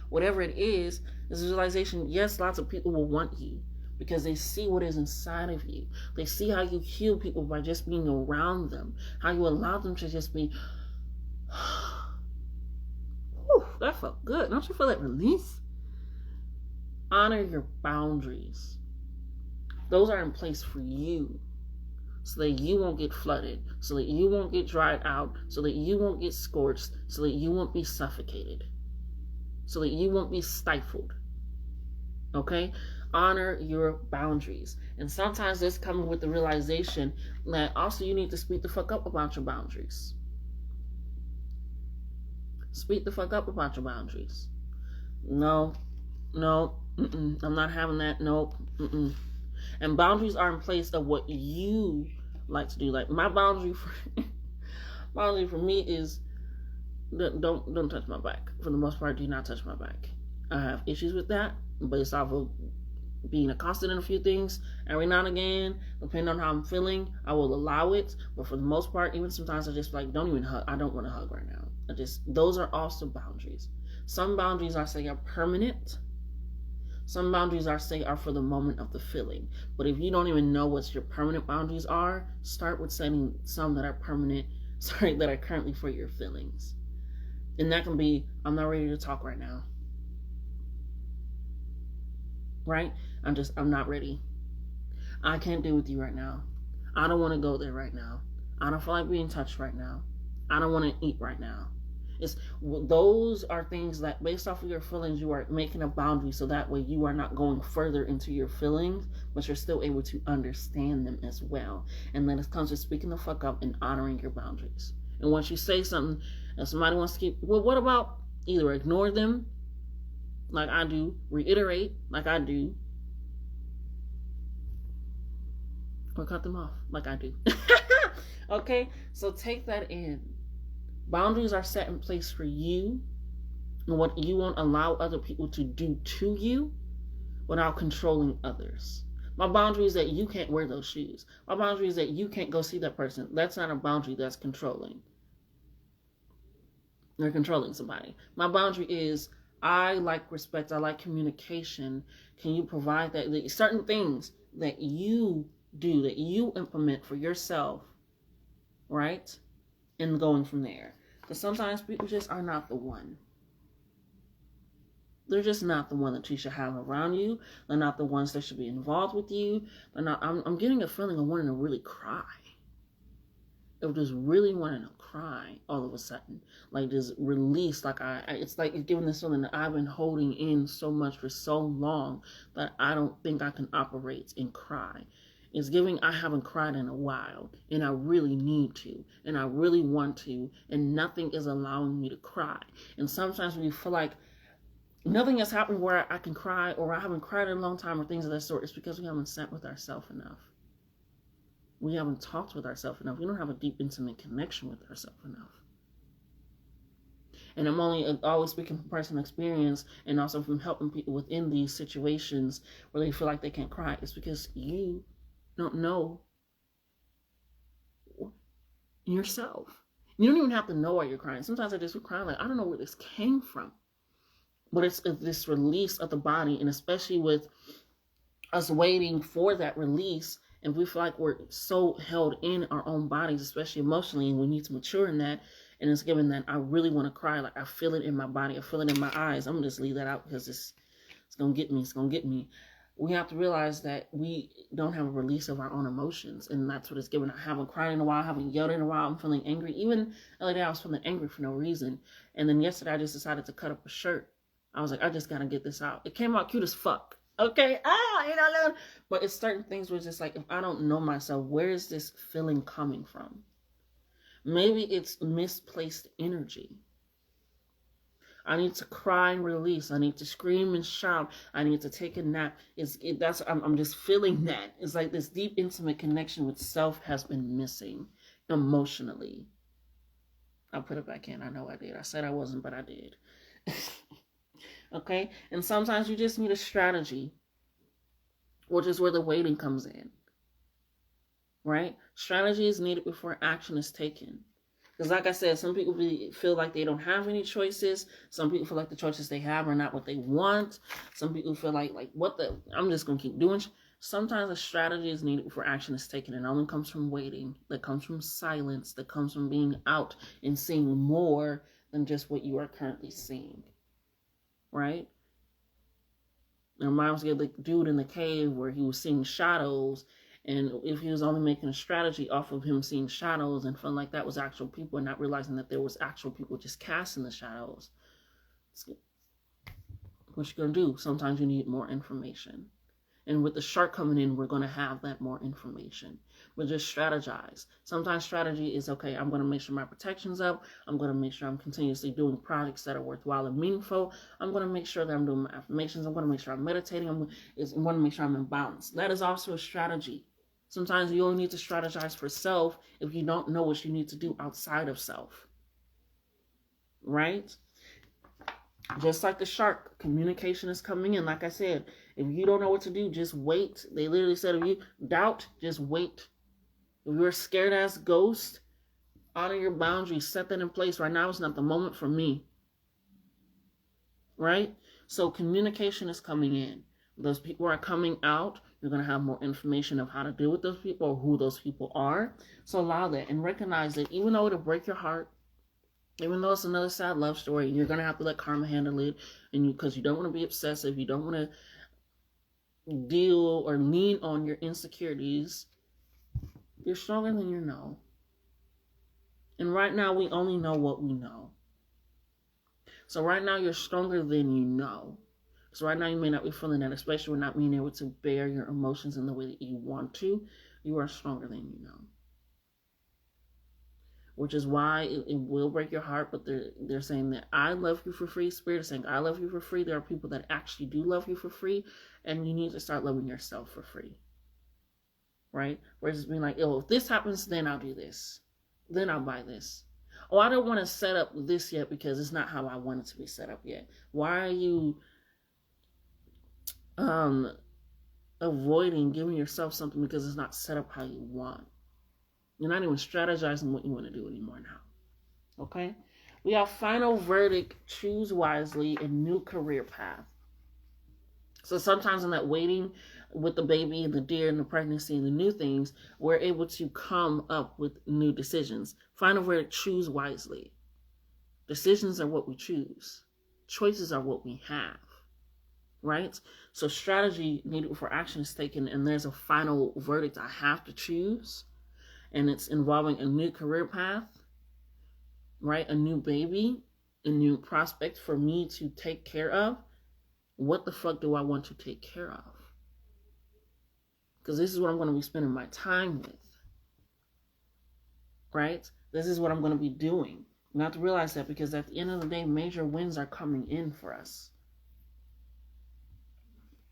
whatever it is visualization. Yes, lots of people will want you because they see what is inside of you. They see how you heal people by just being around them, how you allow them to just be, whew, that felt good. Don't you feel that release? Honor your boundaries. Those are in place for you, so that you won't get flooded, so that you won't get dried out, so that you won't get scorched, so that you won't be suffocated, so that you won't be stifled. Okay? Honor your boundaries. And sometimes this comes with the realization that also you need to speak the fuck up about your boundaries. Speak the fuck up about your boundaries. No, I'm not having that. Nope. And boundaries are in place of what you like to do. Like my boundary for me is don't touch my back. For the most part, do not touch my back. I have issues with that, but it's off of being accosted in a few things. Every now and again, depending on how I'm feeling, I will allow it. But for the most part, even sometimes I just like, don't even hug. I don't want to hug right now. Those are also boundaries. Some boundaries I say are permanent. Some boundaries are for the moment of the feeling. But if you don't even know what your permanent boundaries are, start with setting some that are permanent, that are currently for your feelings. And that can be, I'm not ready to talk right now. Right? I'm not ready. I can't deal with you right now. I don't want to go there right now. I don't feel like being touched right now. I don't want to eat right now. Those are things that, based off of your feelings, you are making a boundary, so that way you are not going further into your feelings, but you're still able to understand them as well. And then it comes to speaking the fuck up and honoring your boundaries. And once you say something and somebody wants to keep, well, what about either ignore them, like I do, reiterate, like I do, or cut them off, like I do. Okay? So take that in. Boundaries are set in place for you, and what you won't allow other people to do to you without controlling others. My boundary is that you can't wear those shoes. My boundary is that you can't go see that person. That's not a boundary, that's controlling. You're controlling somebody. My boundary is I like respect, I like communication. Can you provide that? Certain things that you do, that you implement for yourself, right? And going from there. Because sometimes people just are not the one. They're just not the one that you should have around you. They're not the ones that should be involved with you. They're not. I'm getting a feeling of wanting to really cry. Of just really wanting to cry all of a sudden. Like just release. Like it's like it's giving this feeling that I've been holding in so much for so long that I don't think I can operate and cry. It's giving I haven't cried in a while, and I really need to, and I really want to, and nothing is allowing me to cry. And sometimes when you feel like nothing has happened where I can cry, or I haven't cried in a long time, or things of that sort, it's because we haven't sat with ourselves enough. We haven't talked with ourselves enough. We don't have a deep, intimate connection with ourselves enough. And I'm always speaking from personal experience, and also from helping people within these situations where they feel like they can't cry. It's because you don't know yourself. You don't even have to know why you're crying. Sometimes I just cry like, I don't know where this came from. But it's this release of the body, and especially with us waiting for that release, and we feel like we're so held in our own bodies, especially emotionally, and we need to mature in that. And it's given that I really want to cry, like I feel it in my body, I feel it in my eyes. I'm gonna just leave that out because it's gonna get me. It's gonna get me. We have to realize that we don't have a release of our own emotions, and that's what it's given. I haven't cried in a while, I haven't yelled in a while. I'm feeling angry. Even the other day, I was feeling angry for no reason, and then yesterday, I just decided to cut up a shirt. I was like, I just gotta get this out. It came out cute as fuck. Okay, but it's certain things where it's just like, if I don't know myself, where is this feeling coming from? Maybe it's misplaced energy. I need to cry and release. I need to scream and shout. I need to take a nap. I'm just feeling that. It's like this deep, intimate connection with self has been missing emotionally. I'll put it back in. I know I did. I said I wasn't, but I did. Okay? And sometimes you just need a strategy, which is where the waiting comes in. Right? Strategy is needed before action is taken. Because like I said, some people feel like they don't have any choices. Some people feel like the choices they have are not what they want. Some people feel like I'm just going to keep doing. Sometimes a strategy is needed before action is taken. It only comes from waiting. That comes from silence. That comes from being out and seeing more than just what you are currently seeing. Right? It reminds me of the dude in the cave where he was seeing shadows, and if he was only making a strategy off of him seeing shadows and feeling like that was actual people and not realizing that there was actual people just casting the shadows, what you're going to do, sometimes you need more information. And with the shark coming in, we're going to have that more information. But just strategize. Sometimes strategy is, okay, I'm going to make sure my protection's up. I'm going to make sure I'm continuously doing projects that are worthwhile and meaningful. I'm going to make sure that I'm doing my affirmations. I'm going to make sure I'm meditating. I'm going to make sure I'm in balance. That is also a strategy. Sometimes you only need to strategize for self if you don't know what you need to do outside of self. Right? Just like the shark, communication is coming in. Like I said, if you don't know what to do, just wait. They literally said, if you doubt, just wait. If you're a scared ass ghost, honor your boundaries, set that in place. Right now is not the moment for me. Right? So communication is coming in. Those people are coming out. You're going to have more information of how to deal with those people or who those people are. So allow that and recognize that even though it'll break your heart, even though it's another sad love story, you're going to have to let karma handle it, and because you don't want to be obsessive, you don't want to deal or lean on your insecurities. You're stronger than you know. And right now, we only know what we know. So right now, you're stronger than you know. So right now, you may not be feeling that, especially with not being able to bear your emotions in the way that you want to. You are stronger than you know. Which is why it will break your heart, but they're saying that I love you for free. Spirit is saying I love you for free. There are people that actually do love you for free, and you need to start loving yourself for free. Right? Whereas it's being like, oh, if this happens, then I'll do this. Then I'll buy this. Oh, I don't want to set up this yet because it's not how I want it to be set up yet. Why are you avoiding giving yourself something because it's not set up how you want? You're not even strategizing what you want to do anymore now. Okay? We have final verdict, choose wisely, and new career path. So sometimes in that waiting with the baby and the deer and the pregnancy and the new things, we're able to come up with new decisions. Final verdict, choose wisely. Decisions are what we choose. Choices are what we have. Right? So strategy needed for action is taken, and there's a final verdict I have to choose. And it's involving a new career path, right? A new baby, a new prospect for me to take care of. What the fuck do I want to take care of? Because this is what I'm going to be spending my time with, right? This is what I'm going to be doing. You have to realize that, because at the end of the day, major wins are coming in for us.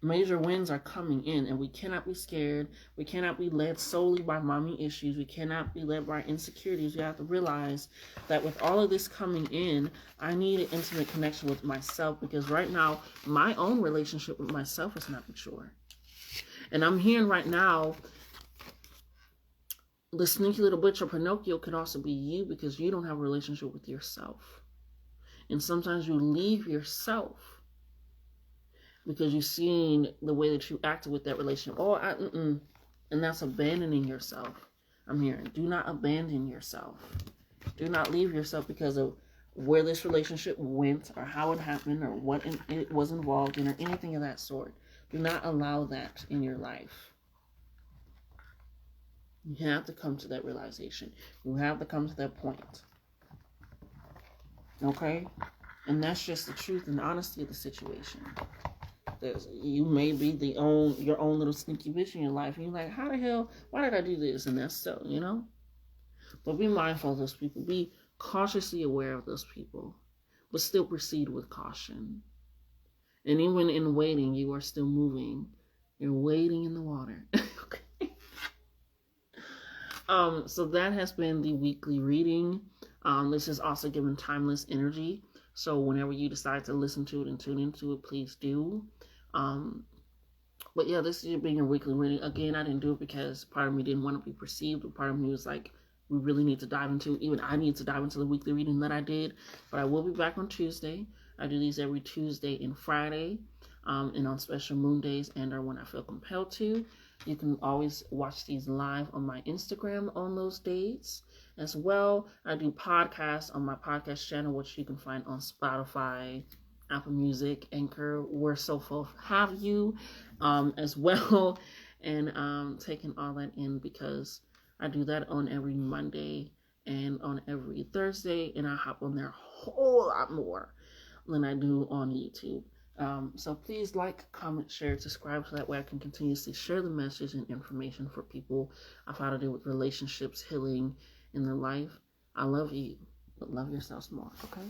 Major wins are coming in, and we cannot be scared. We cannot be led solely by mommy issues. We cannot be led by insecurities. We have to realize that with all of this coming in, I need an intimate connection with myself, because right now, my own relationship with myself is not mature. And I'm hearing right now, the sneaky little bitch or Pinocchio could also be you, because you don't have a relationship with yourself. And sometimes you leave yourself because you've seen the way that you acted with that relationship. And that's abandoning yourself. I'm hearing, do not abandon yourself. Do not leave yourself because of where this relationship went, or how it happened, or what it was involved in, or anything of that sort. Do not allow that in your life. You have to come to that realization. You have to come to that point. Okay? And that's just the truth and honesty of the situation. You may be your own little sneaky bitch in your life, and you're like, how the hell, why did I do this? And that's so, But be mindful of those people. Be cautiously aware of those people, but still proceed with caution. And even in waiting, you are still moving. You're wading in the water. Okay. So that has been the weekly reading. This is also given timeless energy. So whenever you decide to listen to it and tune into it, please do. But yeah, this is being a weekly reading. Again, I didn't do it because part of me didn't want to be perceived, but part of me was like, we really need to dive into, even I need to dive into the weekly reading that I did. But I will be back on Tuesday. I do these every Tuesday and Friday, and on special moon days and or when I feel compelled to. You can always watch these live on my Instagram on those days as well. I do podcasts on my podcast channel, which you can find on Spotify, Apple Music, Anchor, where so forth have you, as well. And taking all that in, because I do that on every Monday and on every Thursday, and I hop on there a whole lot more than I do on YouTube. So please like, comment, share, subscribe, so that way I can continuously share the message and information for people of how to deal with relationships, healing in their life. I love you, but love yourselves more, okay?